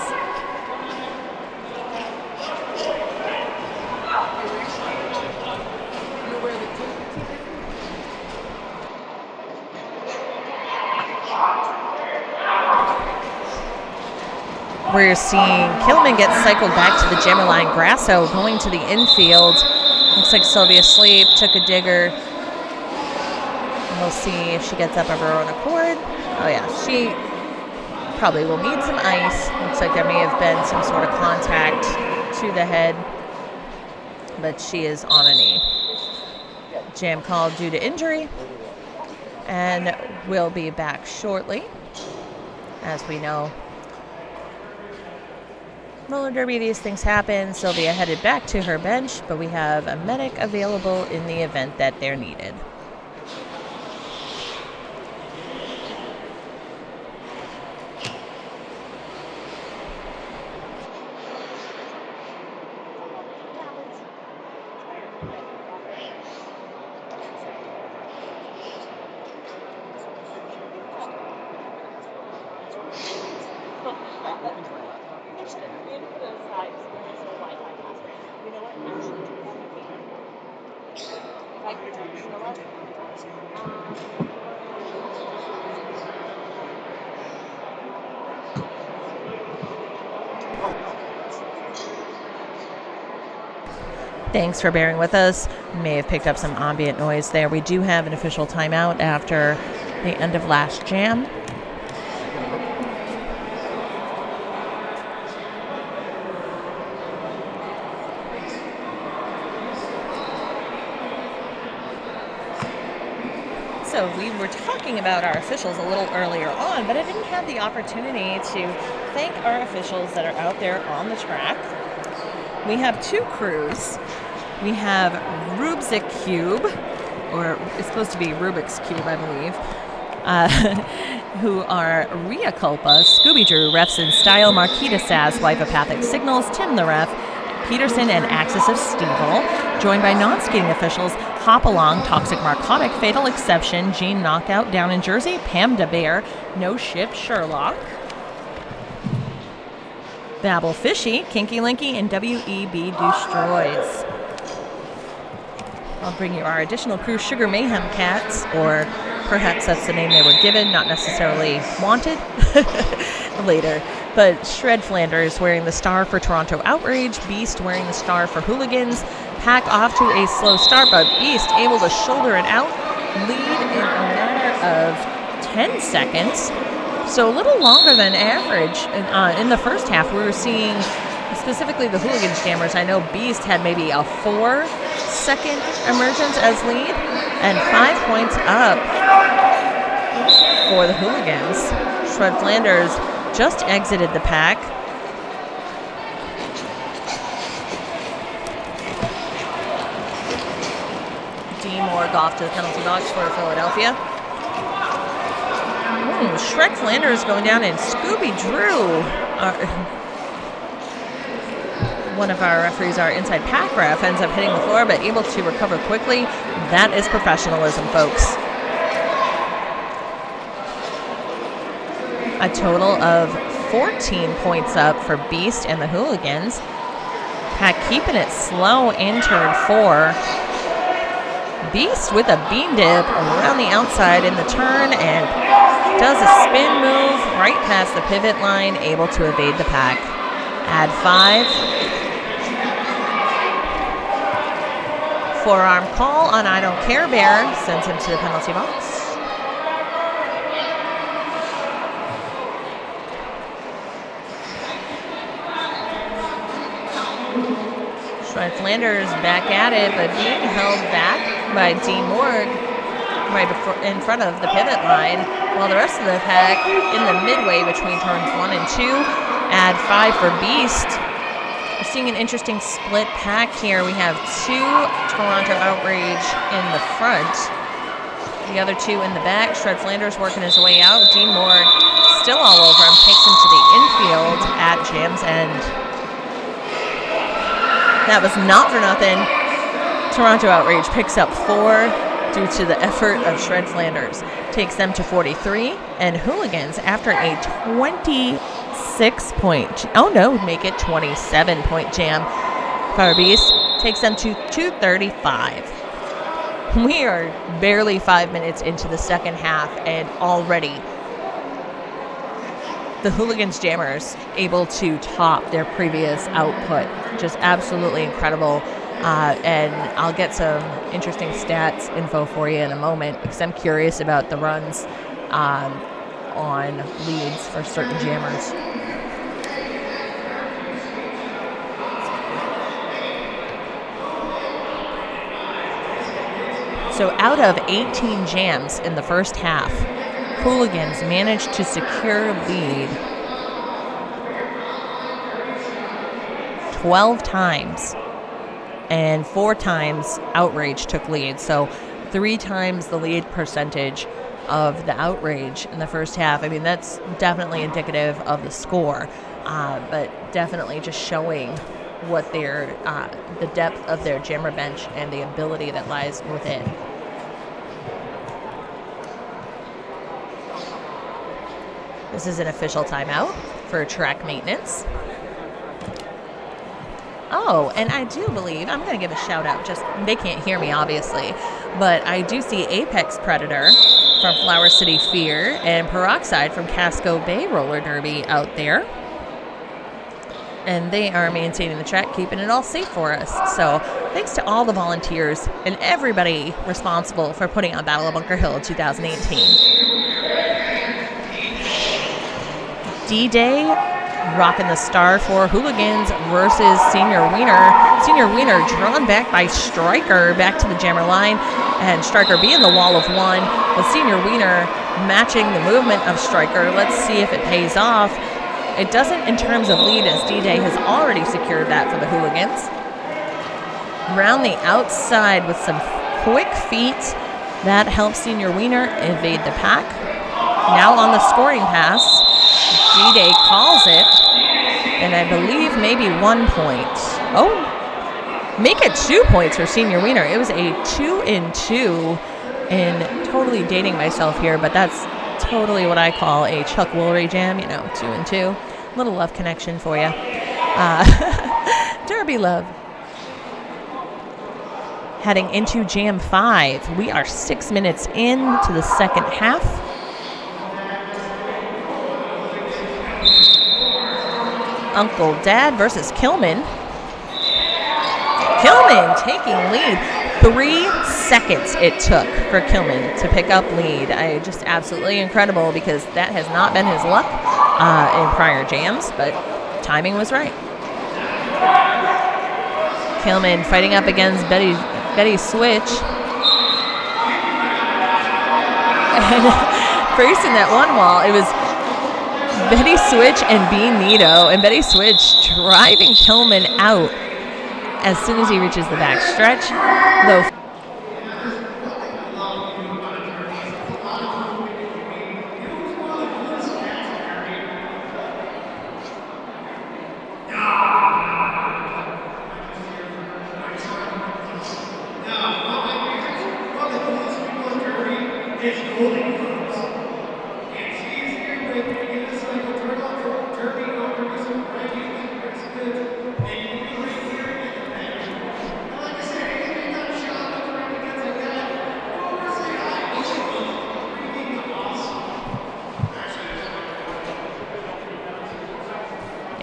We're seeing Killman get cycled back to the jammer line. Grasso going to the infield. Looks like Sylvia Sleep took a digger. We'll see if she gets up of her own accord. Oh yeah, she probably will need some ice. Looks like there may have been some sort of contact to the head, but she is on a knee. Jam called due to injury, and will be back shortly. As we know, roller derby, these things happen. Sylvia headed back to her bench, but we have a medic available in the event that they're needed. Houston. Thanks for bearing with us. May have picked up some ambient noise there. We do have an official timeout after the end of last jam. So we were talking about our officials a little earlier on, but I didn't have the opportunity to thank our officials that are out there on the track. We have two crews. We have Rubzik Cube, or it's supposed to be Rubik's Cube, I believe, who are Rhea Culpa, Scooby Drew, Refs in Style, Marquita Sass, Wife Apathic Signals, Tim the Ref, Peterson, and Axis of Stevel, joined by non-skating officials Hop Along, Toxic Narcotic, Fatal Exception, Gene Knockout down in Jersey, Pam DeBear, No Ship Sherlock, Babel Fishy, Kinky Linky, and WEB Destroys. I'll bring you our additional crew, Sugar Mayhem Cats, or perhaps that's the name they were given, not necessarily wanted later. But Shred Flanders wearing the star for Toronto Outrage, Beast wearing the star for Hooligans. Pack off to a slow start, but Beast able to shoulder it out, lead in a matter of 10 seconds. So a little longer than average. In the first half, we were seeing specifically the Hooligans jammers. I know Beast had maybe a 4-second emergence as lead, and 5 points up for the Hooligans. Shred Flanders just exited the pack. D. Morg off to the penalty box for Philadelphia. Shred Flanders going down, and Scooby Drew, one of our referees, our inside pack ref, ends up hitting the floor but able to recover quickly. That is professionalism, folks. A total of 14 points up for Beast and the Hooligans. Pack keeping it slow in turn 4. Beast with a bean dip around the outside in the turn and does a spin move right past the pivot line, able to evade the pack. Add 5. Forearm call on I Don't Care Bear sends him to the penalty box. Shred Flanders back at it, but being held back by D. Morg right in front of the pivot line, while the rest of the pack in the midway between turns 1 and 2. Add 5 for Beast. We're seeing an interesting split pack here. We have 2 Toronto Outrage in the front, the other 2 in the back. Shred Flanders working his way out. D. Morg still all over him, takes him to the infield at Jam's end. That was not for nothing. Toronto Outrage picks up 4 due to the effort of Shred Flanders. Takes them to 43. And Hooligans, after a 26-point, make it 27-point jam. Fire Beast takes them to 235. We are barely 5 minutes into the second half, and already the Hooligans jammers able to top their previous output. Just absolutely incredible. And I'll get some interesting stats info for you in a moment, because I'm curious about the runs on leads for certain jammers. So out of 18 jams in the first half, Hooligans managed to secure lead 12 times, and 4 times Outrage took lead. So 3 times the lead percentage of the Outrage in the first half. I mean, that's definitely indicative of the score, but definitely just showing what their the depth of their jammer bench and the ability that lies within. This is an official timeout for track maintenance. Oh, and I do believe, I'm going to give a shout out, just they can't hear me obviously, but I do see Apex Predator from Flower City Fear and Peroxide from Casco Bay Roller Derby out there. And they are maintaining the track, keeping it all safe for us. So thanks to all the volunteers and everybody responsible for putting on Battle of Bunker Hill 2018. D-Day, rocking the star for Hooligans versus Senior Wiener. Senior Wiener drawn back by Stryker back to the jammer line, and Stryker being the wall of one, with Senior Wiener matching the movement of Stryker. Let's see if it pays off. It doesn't in terms of lead, as D-Day has already secured that for the Hooligans. Around the outside with some quick feet. That helps Senior Wiener evade the pack. Now on the scoring pass, D-Day calls it. And I believe maybe 1 point. Oh, make it 2 points for Senior Wiener. It was a 2-2 in totally dating myself here, but that's totally what I call a Chuck Woolery jam, you know, 2-2. Little love connection for you. Derby love. Heading into Jam 5. We are 6 minutes into the second half. Uncle Dad versus Kilman. Kilman taking lead. 3 seconds it took for Kilman to pick up lead. Just absolutely incredible, because that has not been his luck in prior jams, but timing was right. Kilman fighting up against Betty Switch. And first in that one wall, it was Betty Switch and B Nito, and Betty Switch driving Kilman out as soon as he reaches the back stretch, though.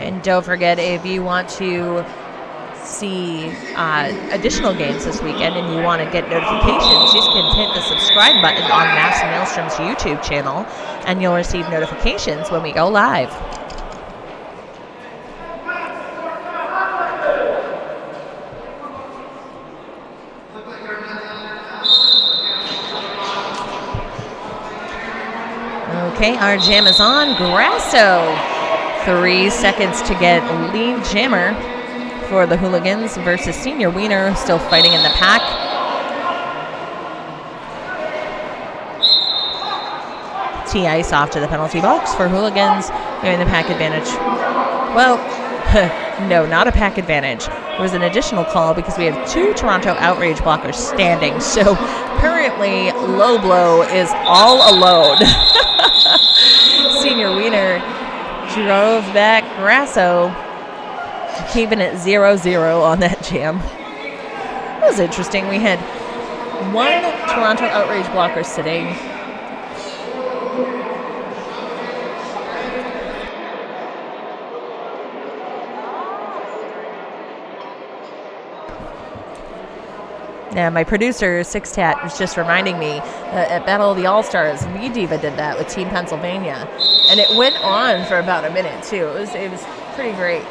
And don't forget, if you want to see additional games this weekend and you want to get notifications, you can hit the subscribe button on Mass Maelstrom's YouTube channel, and you'll receive notifications when we go live. Okay, our jam is on. Grasso. 3 seconds to get lead jammer for the Hooligans versus Senior Wiener, still fighting in the pack. T-Ice off to the penalty box for Hooligans, giving the pack advantage. Well, no, not a pack advantage. It was an additional call because we have 2 Toronto Outrage blockers standing. So currently, Low Blow is all alone. Senior Wiener drove back Grasso, keeping it 0-0 on that jam. It was interesting. We had 1 Toronto Outrage blocker sitting. Yeah, my producer, Six Tat, was just reminding me at Battle of the All-Stars, V-Diva did that with Team Pennsylvania. And it went on for about a minute, too. It was pretty great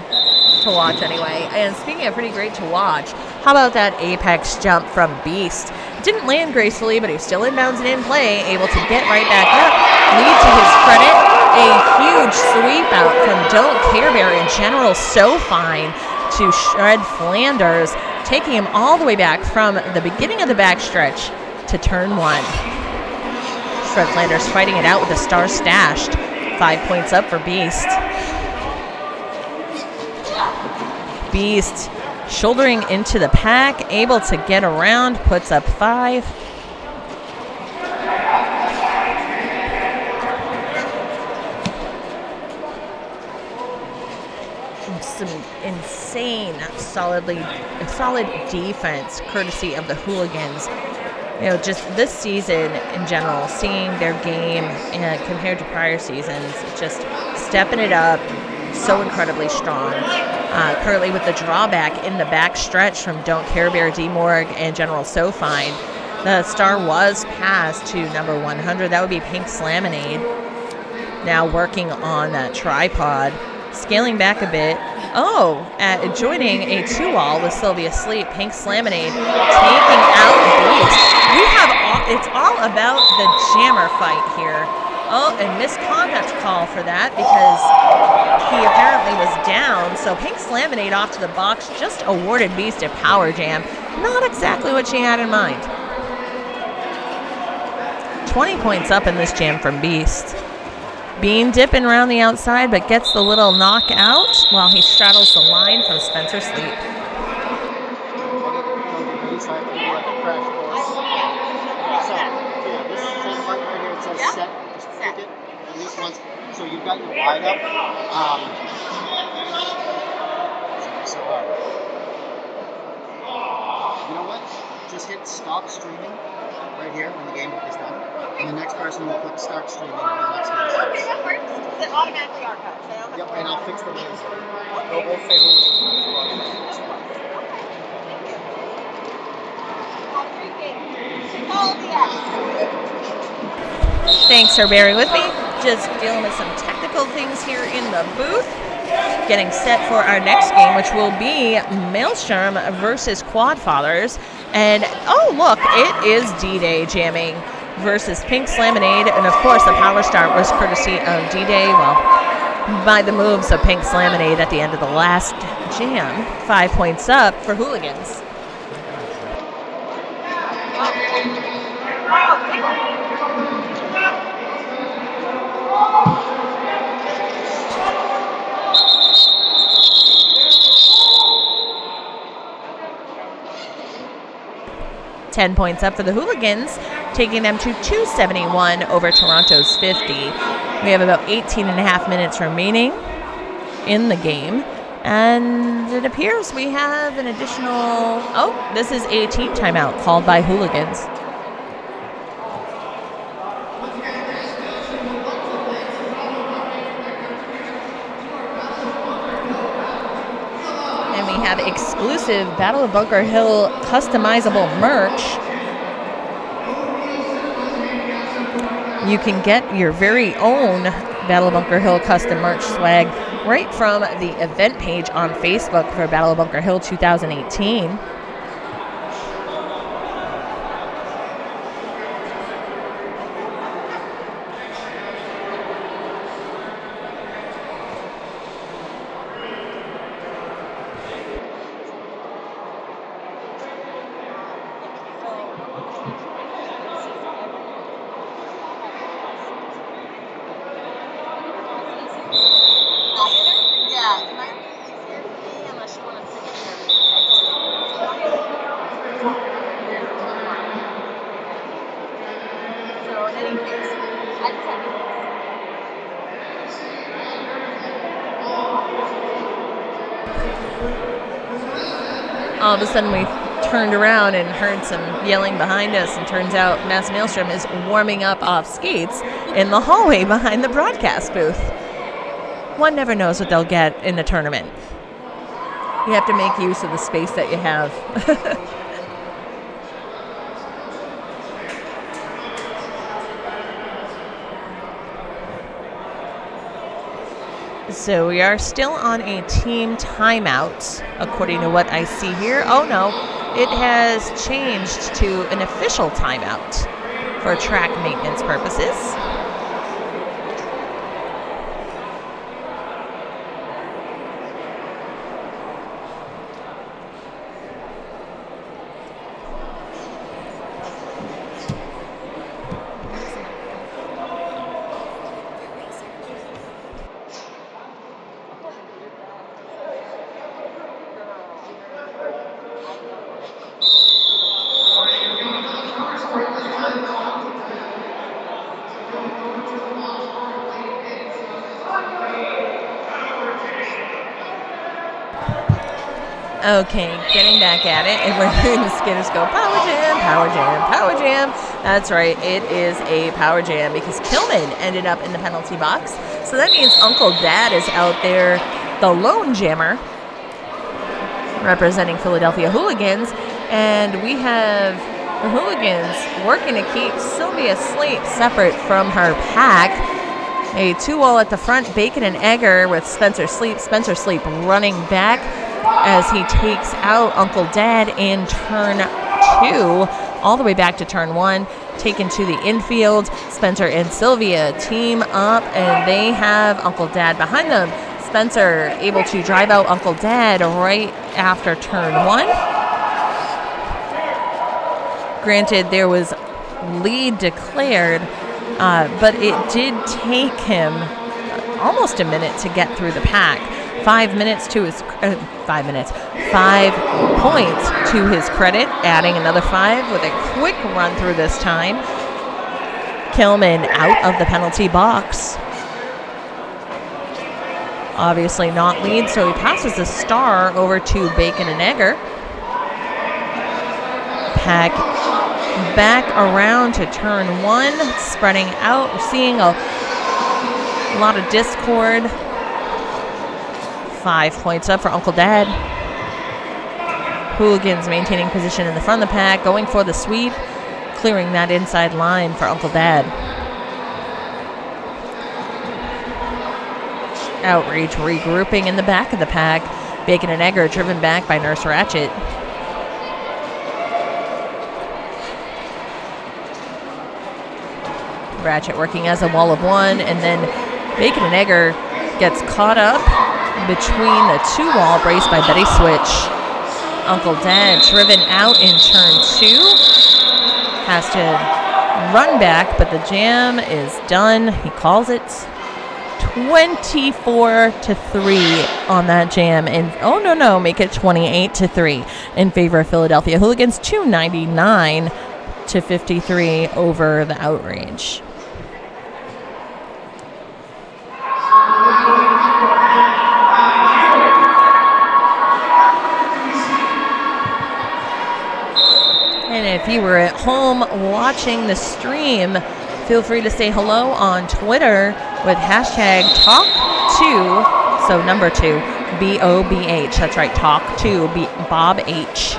to watch anyway. And speaking of pretty great to watch, how about that apex jump from Beast? It didn't land gracefully, but he was still inbounds and in play, able to get right back up. Lead to his credit, a huge sweep out from Don't Care Bear in general, so fine, to Shred Flanders, taking him all the way back from the beginning of the backstretch to turn 1. Shred Flanders fighting it out with the star stashed. 5 points up for Beast. Beast shouldering into the pack, able to get around, puts up 5. just some insane, solid defense, courtesy of the Hooligans. You know, just this season in general, seeing their game compared to prior seasons, just stepping it up, so incredibly strong. Currently with the drawback in the back stretch from Don't Care Bear, D-Morg, and General SoFine. The star was passed to number 100. That would be Pink Slaminade. Now working on that tripod. Scaling back a bit. Joining a 2-all with Sylvia Sleep. Pink Slaminade taking out Beast. It's all about the jammer fight here. Oh, and misconduct call for that because he apparently was down. So Pink Slaminade off to the box, just awarded Beast a power jam. Not exactly what she had in mind. 20 points up in this jam from Beast. Bean dipping around the outside, but gets the little knockout while he straddles the line from Spencer Sleep. Set, just pick it at least once. So you've got your wide up. So hard. You know what? Just hit stop streaming right here when the game is done, and the next person will click start streaming when the next game starts. That works. It automatically archives. Yep, and I'll fix the names. They'll both say Hooligans when it's running. Have a great game. Follow the X. Thanks for bearing with me. Just dealing with some technical things here in the booth. Getting set for our next game, which will be Maelstrom versus Quadfathers. And, oh, look, it is D-Day jamming versus Pink Slaminade. And, of course, the power start was courtesy of D-Day, well, by the moves of Pink Slaminade at the end of the last jam. 5 points up for Hooligans. $10 points up for the Hooligans, taking them to 271 over Toronto's 50. We have about 18 and a half minutes remaining in the game. And it appears we have an additional... Oh, this is a team timeout called by Hooligans. Have exclusive Battle of Bunker Hill customizable merch. You can get your very own Battle of Bunker Hill custom merch swag right from the event page on Facebook for Battle of Bunker Hill 2018. All of a sudden we turned around and heard some yelling behind us, and turns out Mass Maelstrom is warming up off skates in the hallway behind the broadcast booth. One never knows what they'll get in the tournament. You have to make use of the space that you have. So we are still on a team timeout, according to what I see here. Oh no, it has changed to an official timeout for track maintenance purposes. Okay, getting back at it, and we're hearing the skitters go, power jam, power jam, power jam. That's right, it is a power jam because Kilman ended up in the penalty box. So that means Uncle Dad is out there, the lone jammer, representing Philadelphia Hooligans. And we have the Hooligans working to keep Sylvia Sleep separate from her pack. A 2-wall at the front, Bacon and Egger with Spencer Sleep. Spencer Sleep running back as he takes out Uncle Dad in turn 2, all the way back to turn 1, taken to the infield. Spencer and Sylvia team up, and they have Uncle Dad behind them. Spencer able to drive out Uncle Dad right after turn 1. Granted, there was lead declared, but it did take him almost a minute to get through the pack. 5 points to his credit, adding another 5 with a quick run through this time. Kilman out of the penalty box. Obviously not lead, so he passes the star over to Bacon and Egger. Pack back around to turn 1, spreading out. We're seeing a lot of discord. 5 points up for Uncle Dad. Hooligans maintaining position in the front of the pack, going for the sweep, clearing that inside line for Uncle Dad. Outrage regrouping in the back of the pack. Bacon and Egger driven back by Nurse Ratchet. Ratchet working as a wall of 1, and then Bacon and Egger gets caught up between the 2-wall, braced by Betty Switch. Uncle Dad driven out in turn 2. Has to run back, but the jam is done. He calls it 24-3 on that jam. And oh no, make it 28-3 in favor of Philadelphia Hooligans. 299-53 over the Outrage. And if you were at home watching the stream, feel free to say hello on Twitter with hashtag Talk2, so number 2, BOBH. That's right, Talk2, Bob H.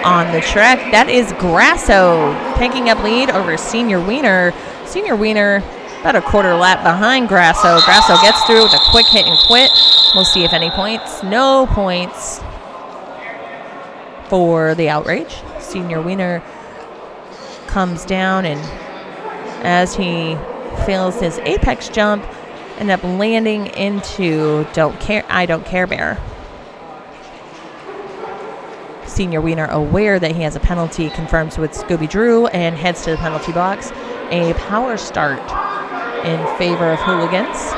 On the track, that is Grasso picking up lead over Senior Wiener. Senior Wiener about a quarter lap behind Grasso. Grasso gets through with a quick hit and quit. We'll see if any points. No points for the Outrage. Senior Wiener comes down, and as he fails his apex jump, end up landing into I Don't Care Bear. Senior Wiener, aware that he has a penalty, confirms with Scooby Drew and heads to the penalty box. A power start in favor of Hooligans.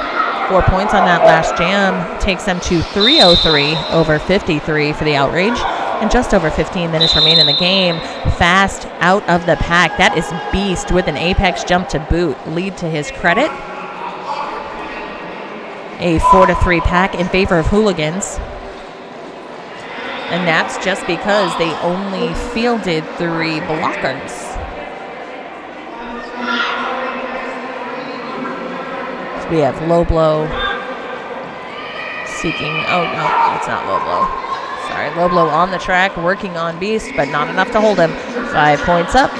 4 points on that last jam takes them to 303 over 53 for the Outrage. And just over 15 minutes remain in the game. Fast out of the pack. That is Beast with an apex jump to boot. Lead to his credit. A 4-3 pack in favor of Hooligans. And that's just because they only fielded 3 blockers. So we have low blow seeking, oh no, it's not low blow. Sorry, low blow on the track, working on Beast, but not enough to hold him. 5 points up.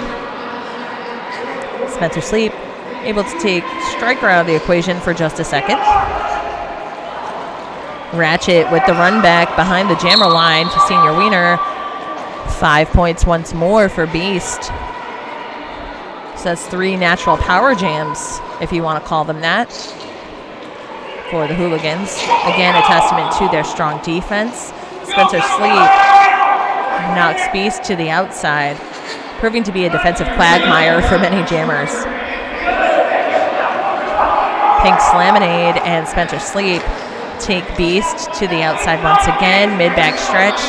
Spencer Sleep able to take Striker out of the equation for just a second. Ratchet with the run back behind the jammer line to Senior Wiener. 5 points once more for Beast. So that's 3 natural power jams, if you want to call them that, for the Hooligans. Again, a testament to their strong defense. Spencer Sleep knocks Beast to the outside, proving to be a defensive quagmire for many jammers. Pink Slaminade and Spencer Sleep take Beast to the outside once again, mid-back stretch.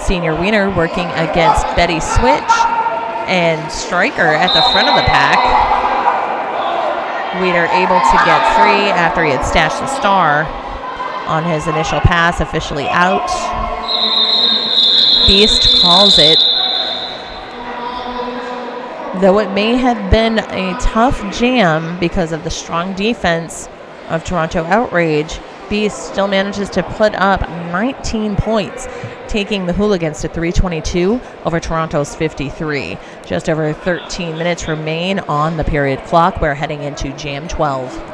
Senior Wiener working against Betty Switch and Striker at the front of the pack. Weeder able to get free after he had stashed the star on his initial pass, officially out. Beast calls it. Though it may have been a tough jam because of the strong defense of Toronto Outrage, Beast still manages to put up 19 points, taking the Hooligans to 322 over Toronto's 53. Just over 13 minutes remain on the period clock. We're heading into Jam 12.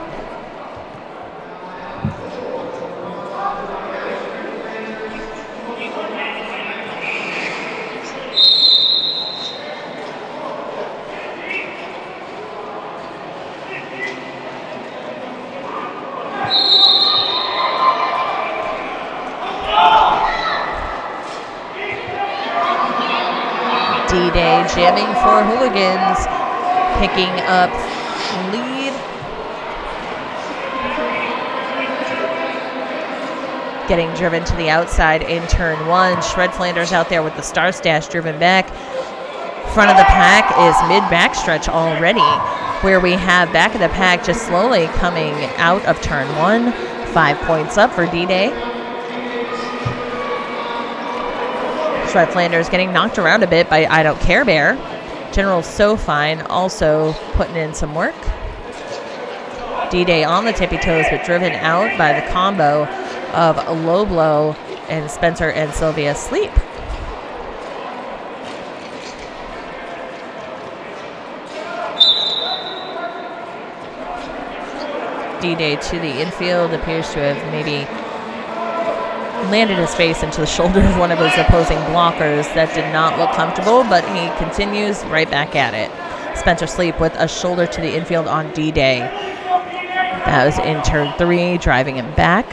D-Day jamming for Hooligans, picking up lead. Getting driven to the outside in turn one. Shred Flanders out there with the star stash driven back. Front of the pack is mid-backstretch already, where we have back of the pack just slowly coming out of turn one. 5 points up for D-Day. Shred Flanders getting knocked around a bit by I Don't Care Bear. General So Fine also putting in some work. D-Day on the tippy toes, but driven out by the combo of Low Blow and Spencer and Sylvia Sleep. D-Day to the infield, appears to have maybe landed his face into the shoulder of one of his opposing blockers. That did not look comfortable, but he continues right back at it. Spencer Sleep with a shoulder to the infield on D-Day. That was in turn three, driving him back.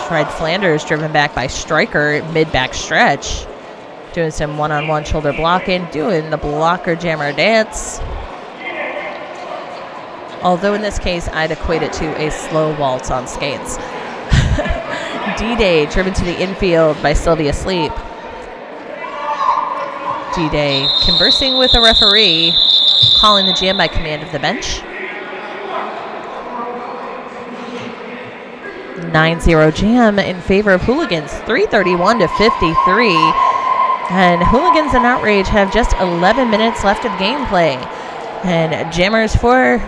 Shred Flanders driven back by Stryker, mid-back stretch. Doing some one-on-one shoulder blocking, doing the blocker jammer dance. Although in this case, I'd equate it to a slow waltz on skates. D-Day driven to the infield by Sylvia Sleep. D-Day conversing with a referee, calling the jam by command of the bench. 9-0 jam in favor of Hooligans, 331 to 53. And Hooligans and Outrage have just 11 minutes left of gameplay. And jammers for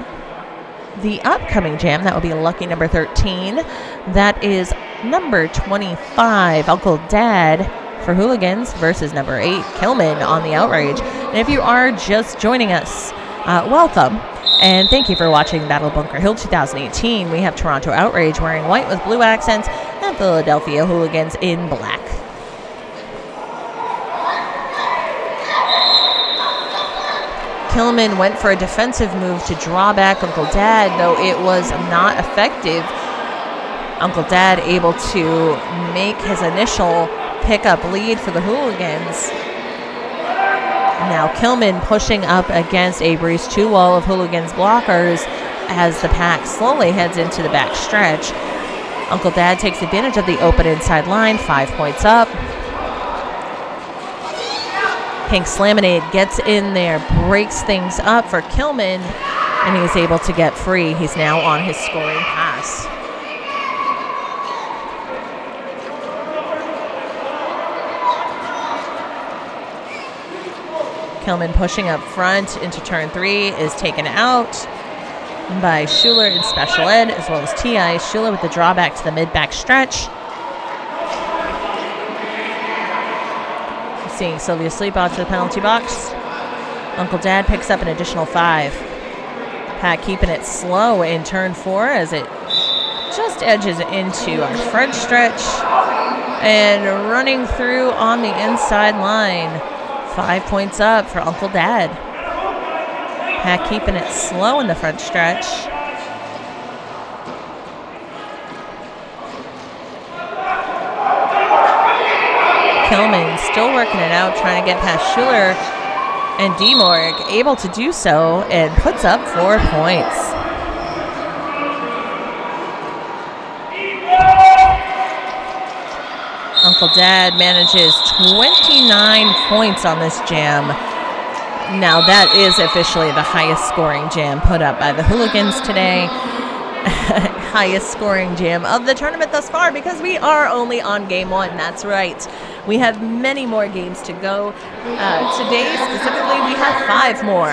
the upcoming jam, that will be lucky number 13. That is number 25, Uncle Dad for Hooligans versus number 8, Kilman on the Outrage. And if you are just joining us, welcome. And thank you for watching Battle of Bunker Hill 2018. We have Toronto Outrage wearing white with blue accents and Philadelphia Hooligans in black. Kilman went for a defensive move to draw back Uncle Dad, though it was not effective. Uncle Dad able to make his initial pickup lead for the Hooligans. Now Kilman pushing up against a Breeze 2 wall of Hooligans blockers as the pack slowly heads into the back stretch. Uncle Dad takes advantage of the open inside line, 5 points up. Pink Slaminate gets in there, breaks things up for Kilman, and he's able to get free. He's now on his scoring pass. Kilman pushing up front into turn three is taken out by Schuler in special ed, as well as T.I. Schuler with the drawback to the mid-back stretch. Seeing Sylvia Sleep out to the penalty box. Uncle Dad picks up an additional 5. Pat keeping it slow in turn 4 as it just edges into our front stretch and running through on the inside line. 5 points up for Uncle Dad. Pat keeping it slow in the front stretch. Kilman still working it out, trying to get past Schuler, and DeMorg able to do so and puts up 4 points. Uncle Dad manages 29 points on this jam. Now that is officially the highest scoring jam put up by the Hooligans today. Highest scoring jam of the tournament thus far, because we are only on game 1. That's right. We have many more games to go. Today specifically, we have 5 more.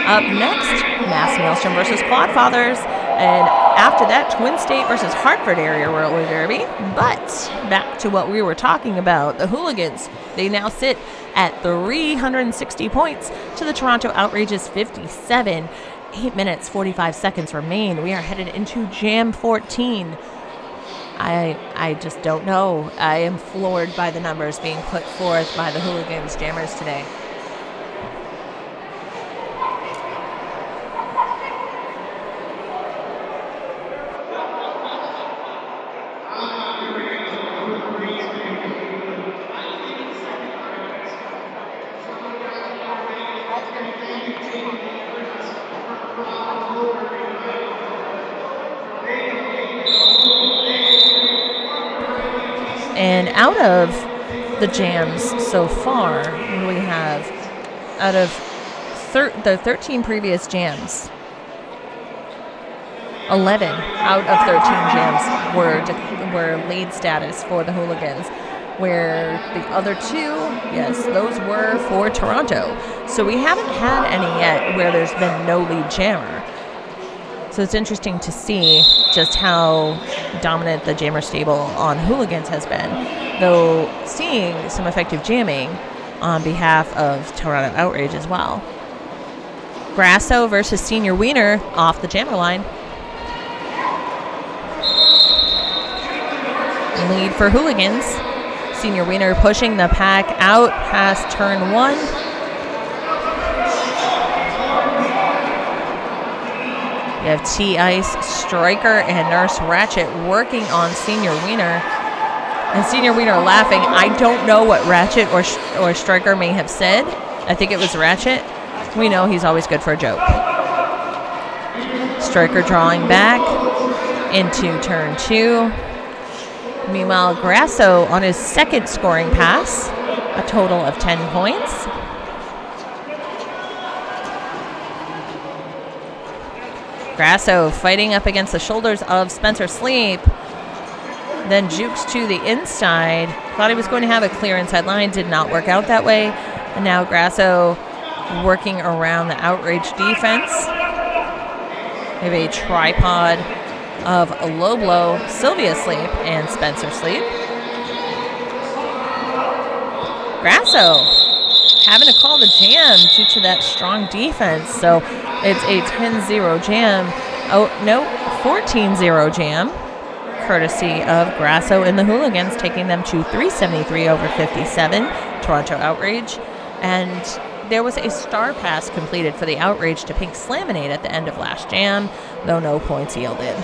Up next, Mass Maelstrom versus Quadfathers, and after that, Twin State versus Hartford Area Roller Derby. But back to what we were talking about, the Hooligans, they now sit at 360 points to the Toronto Outrage's 57. 8 minutes, 45 seconds remain. We are headed into Jam 14. I just don't know. I am floored by the numbers being put forth by the Hooligans jammers today. And out of the jams so far, we have, out of the 13 previous jams, 11 out of 13 jams were lead status for the Hooligans, where the other 2, yes, those were for Toronto. So we haven't had any yet where there's been no lead jammer. So it's interesting to see just how dominant the jammer stable on Hooligans has been, though seeing some effective jamming on behalf of Toronto Outrage as well. Grasso versus Senior Wiener off the jammer line. Lead for Hooligans. Senior Wiener pushing the pack out past turn 1. You have T-Ice, Striker, and Nurse Ratchet working on Senior Wiener. And Senior Wiener laughing. I don't know what Ratchet or Striker may have said. I think it was Ratchet. We know he's always good for a joke. Striker drawing back into turn 2. Meanwhile, Grasso on his second scoring pass, a total of 10 points. Grasso fighting up against the shoulders of Spencer Sleep. Then jukes to the inside. Thought he was going to have a clear inside line. Did not work out that way. And now Grasso working around the Outrage defense. We have a tripod of Loblo, Sylvia Sleep, and Spencer Sleep. Grasso having to call the jam due to that strong defense. So it's a 10-0 jam. Oh, no, 14-0 jam, courtesy of Grasso and the Hooligans, taking them to 373 over 57, Toronto Outrage. And there was a star pass completed for the Outrage to Pink Slaminate at the end of last jam, though no points yielded.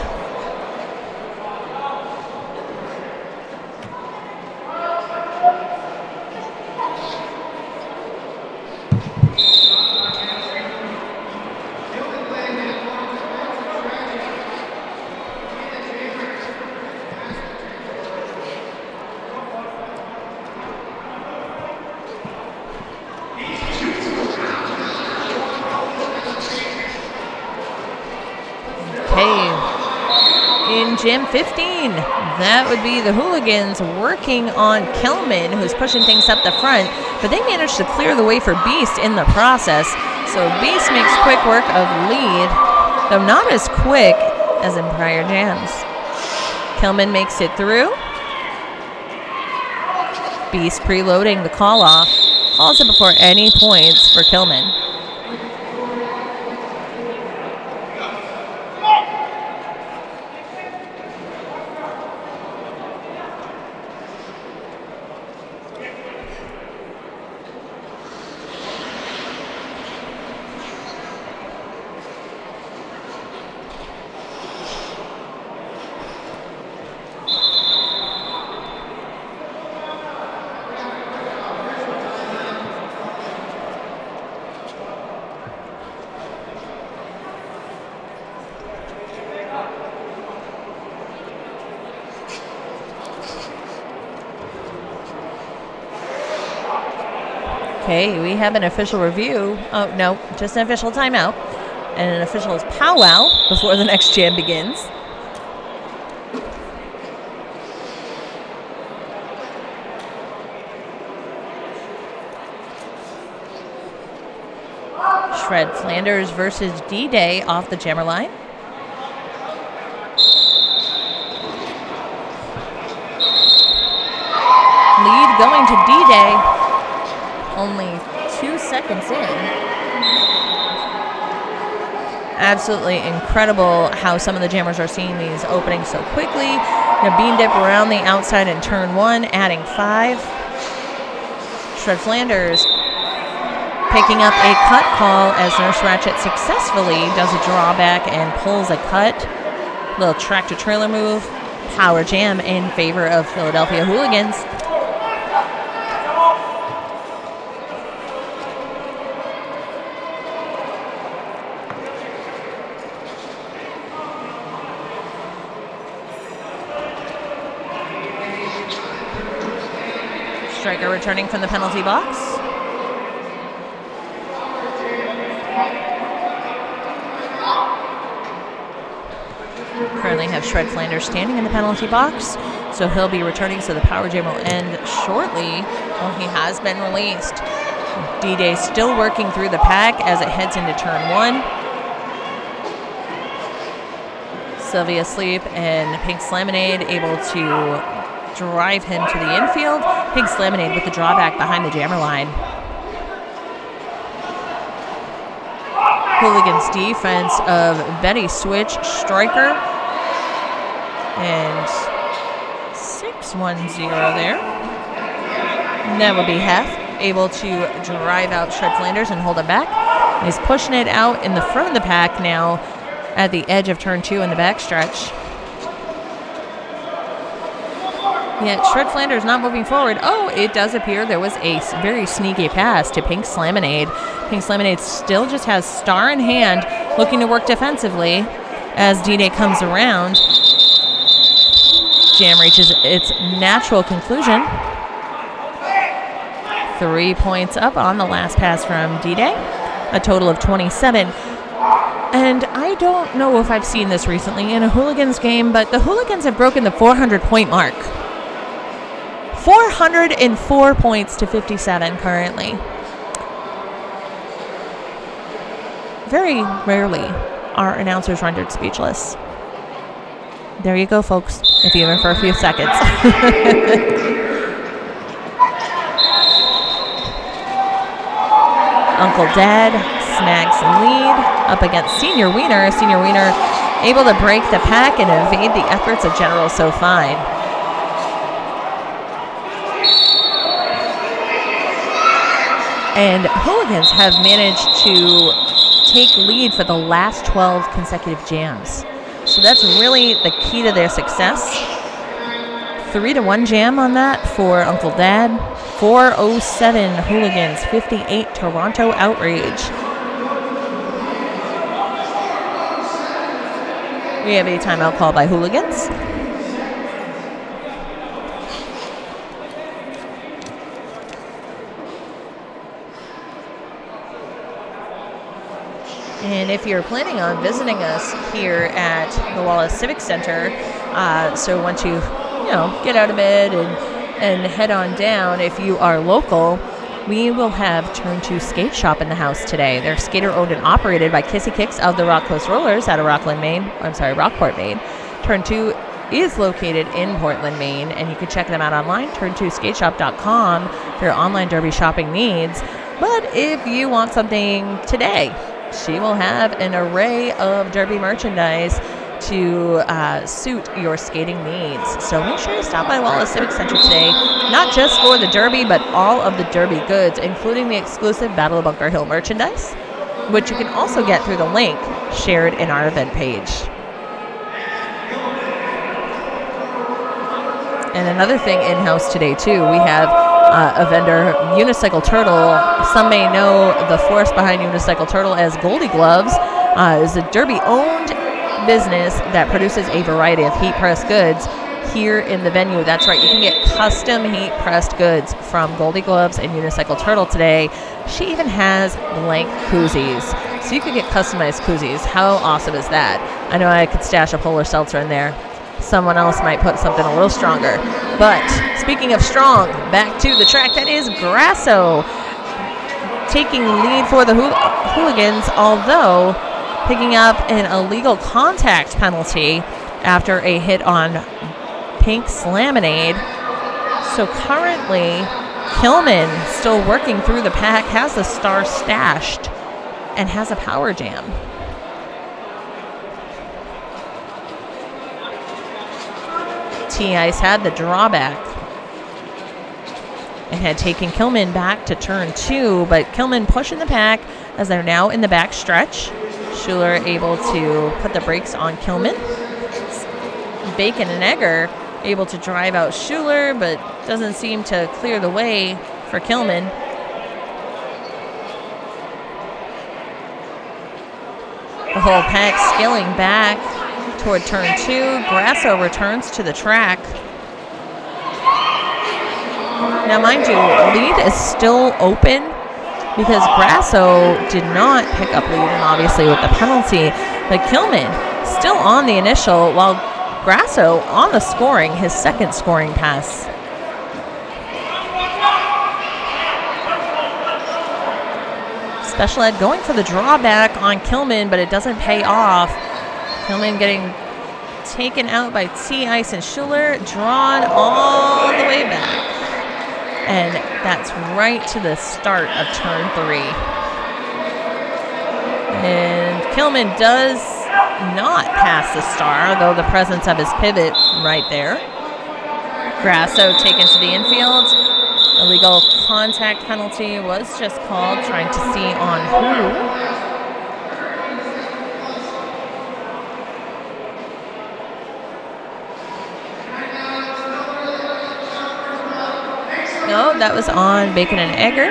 Jam 15, that would be the Hooligans working on Kelman, who's pushing things up the front, but they managed to clear the way for Beast in the process. So Beast makes quick work of lead, though not as quick as in prior jams. Kelman makes it through. Beast preloading the call off, calls it before any points for Kelman. Okay, we have an official review. Oh, no, just an official timeout. And an official's powwow before the next jam begins. Shred Flanders versus D-Day off the jammer line. Lead going to D-Day. Only 2 seconds in. Absolutely incredible how some of the jammers are seeing these openings so quickly. The bean dip around the outside in turn 1, adding 5. Shred Flanders picking up a cut call as Nurse Ratchet successfully does a drawback and pulls a cut. Little tractor trailer move. Power jam in favor of Philadelphia Hooligans. Striker returning from the penalty box. Currently have Shred Flanders standing in the penalty box, so he'll be returning, so the power jam will end shortly. Well, he has been released. D-Day still working through the pack as it heads into turn 1. Sylvia Sleep and Pink Slaminade able to drive him to the infield. Pink Slaminade with the drawback behind the jammer line. Hooligans defense of Betty Switch, striker, and 6-1-0 there. And that would be Hef, able to drive out Shred Flanders and hold it back. He's pushing it out in the front of the pack now at the edge of turn 2 in the backstretch. Yet Shred Flanders not moving forward. Oh, it does appear there was a very sneaky pass to Pink Slaminade. Pink Slaminade still just has star in hand, looking to work defensively as D-Day comes around. Jam reaches its natural conclusion. 3 points up on the last pass from D-Day. A total of 27. And I don't know if I've seen this recently in a Hooligans game, but the Hooligans have broken the 400-point mark. 404 points to 57 currently. Very rarely are announcers rendered speechless. There you go, folks, if even for a few seconds. Uncle Dad snags the lead up against Senior Wiener. Senior Wiener able to break the pack and evade the efforts of General So Fine. And Hooligans have managed to take lead for the last 12 consecutive jams. So that's really the key to their success. 3-1 jam on that for Uncle Dad. 407 Hooligans, 58 Toronto Outrage. We have a timeout call by Hooligans. And if you're planning on visiting us here at the Wallace Civic Center, so once you get out of bed and head on down, if you are local, we will have Turn 2 Skate Shop in the house today. They're skater owned and operated by Kissy Kicks of the Rock Coast Rollers out of Rockport, Maine. Turn 2 is located in Portland, Maine, and you can check them out online, turn2skateshop.com, for your online derby shopping needs. But if you want something today, she will have an array of derby merchandise to suit your skating needs. So make sure you stop by Wallace Civic Center today, not just for the derby, but all of the derby goods, including the exclusive Battle of Bunker Hill merchandise, which you can also get through the link shared in our event page. And another thing in-house today, too, we have a vendor, Unicycle Turtle. Some may know the force behind Unicycle Turtle as Goldie Gloves. Is a derby-owned business that produces a variety of heat press goods. here in the venue. That's right, you can get custom heat pressed goods from Goldie Gloves and Unicycle Turtle today. She even has blank koozies, so you could get customized koozies. How awesome is that? I know I could stash a Polar Seltzer in there. Someone else might put something a little stronger. But speaking of strong, back to the track. That is Grasso taking lead for the Hooligans, although picking up an illegal contact penalty after a hit on Pink Slaminade. So currently, Kilman still working through the pack, has the star stashed, and has a power jam. T-Ice had the drawback and had taken Kilman back to turn 2, but Kilman pushing the pack as they're now in the back stretch. Schuler able to put the brakes on Kilman. Bacon and Egger able to drive out Schuler, but doesn't seem to clear the way for Kilman. The whole pack scaling back toward turn 2. Grasso returns to the track. Now, mind you, lead is still open because Grasso did not pick up lead, and obviously with the penalty, but Kilman still on the initial, while Grasso on the scoring, his second scoring pass. Special Ed going for the drawback on Kilman, but it doesn't pay off. Kilman getting taken out by T-Ice and Schuler, drawn all the way back. And that's right to the start of turn 3. And Kilman does not pass the star, though the presence of his pivot right there. Grasso taken to the infield. Illegal contact penalty was just called, trying to see on who. No, that was on Bacon and Egger.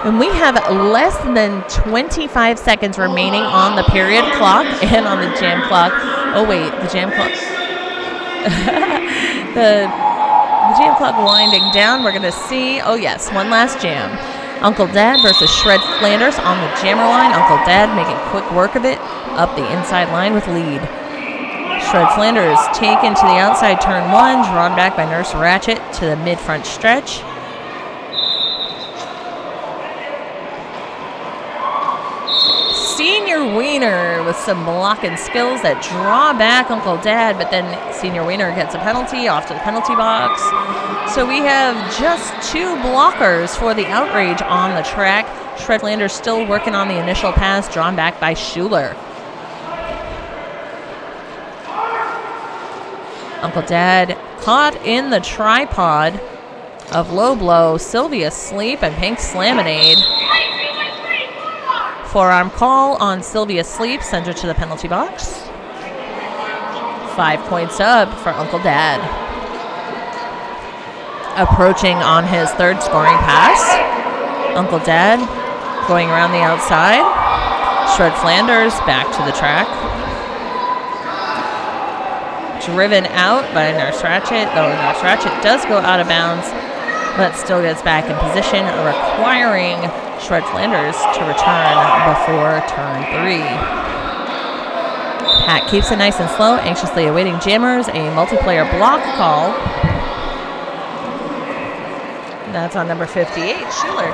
And we have less than 25 seconds remaining on the period clock and on the jam clock. Oh, wait, the jam clock. the jam clock winding down. We're going to see, oh, yes, one last jam. Uncle Dad versus Shred Flanders on the jammer line. Uncle Dad making quick work of it up the inside line with lead. Shred Flanders taken to the outside turn 1, drawn back by Nurse Ratchet to the mid-front stretch. Senior Wiener with some blocking skills that draw back Uncle Dad, but then Senior Wiener gets a penalty off to the penalty box. So we have just 2 blockers for the Outrage on the track. Shred Flanders still working on the initial pass, drawn back by Schuler. Uncle Dad caught in the tripod of Low Blow, Sylvia Sleep, and Pink Slaminade. Forearm call on Sylvia Sleep, sends her to the penalty box. 5 points up for Uncle Dad. Approaching on his 3rd scoring pass. Uncle Dad going around the outside. Shred Flanders back to the track. Driven out by Nurse Ratchet, though Nurse Ratchet does go out of bounds, but still gets back in position, requiring Shred Flanders to return before turn 3. Pat keeps it nice and slow, anxiously awaiting jammers, a multiplayer block call. That's on number 58, Schuler.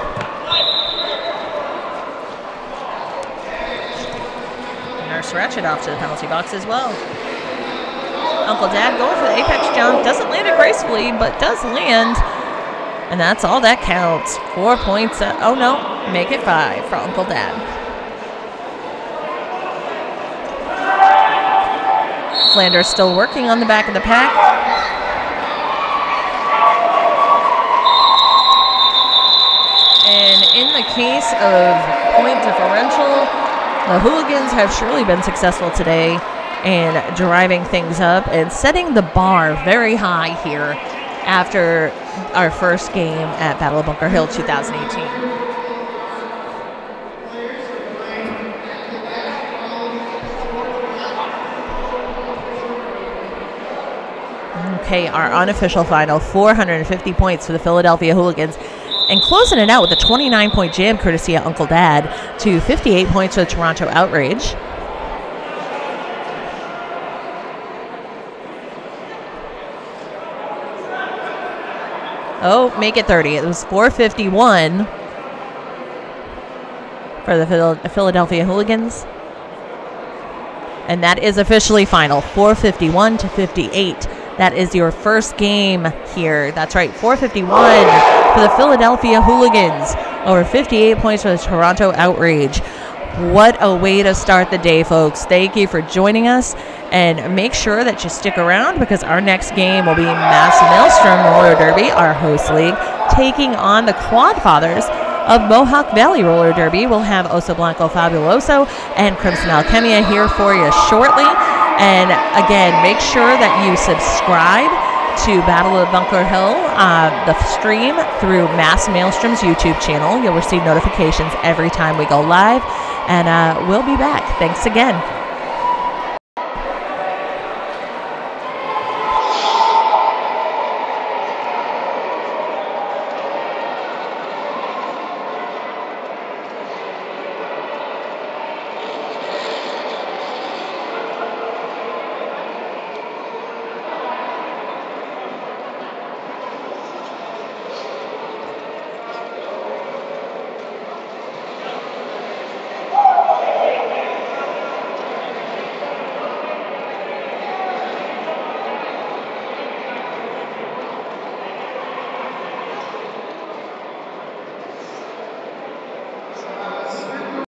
Nurse Ratchet off to the penalty box as well. Uncle Dad going for the apex jump. Doesn't land it gracefully, but does land. And that's all that counts. 4 points. Oh, no. Make it 5 for Uncle Dad. Flanders still working on the back of the pack. And in the case of point differential, the Hooligans have surely been successful today and driving things up and setting the bar very high here after our first game at Battle of Bunker Hill 2018. Okay, our unofficial final, 450 points for the Philadelphia Hooligans. And closing it out with a 29-point jam courtesy of Uncle Dad to 58 points for the Toronto Outrage. Oh, make it 30. It was 451 for the Philadelphia Hooligans. And that is officially final, 451 to 58. That is your first game here. That's right, 451 for the Philadelphia Hooligans over 58 points for the Toronto Outrage. What a way to start the day, folks. Thank you for joining us, and make sure that you stick around because our next game will be Mass Maelstrom Roller Derby, our host league, taking on the Quad Fathers of Mohawk Valley Roller Derby. We'll have Oso Blanco Fabuloso and Crimson Alchemia here for you shortly. And again, make sure that you subscribe to Battle of Bunker Hill, the stream through Mass Maelstrom's YouTube channel. You'll receive notifications every time we go live. And we'll be back. Thanks again.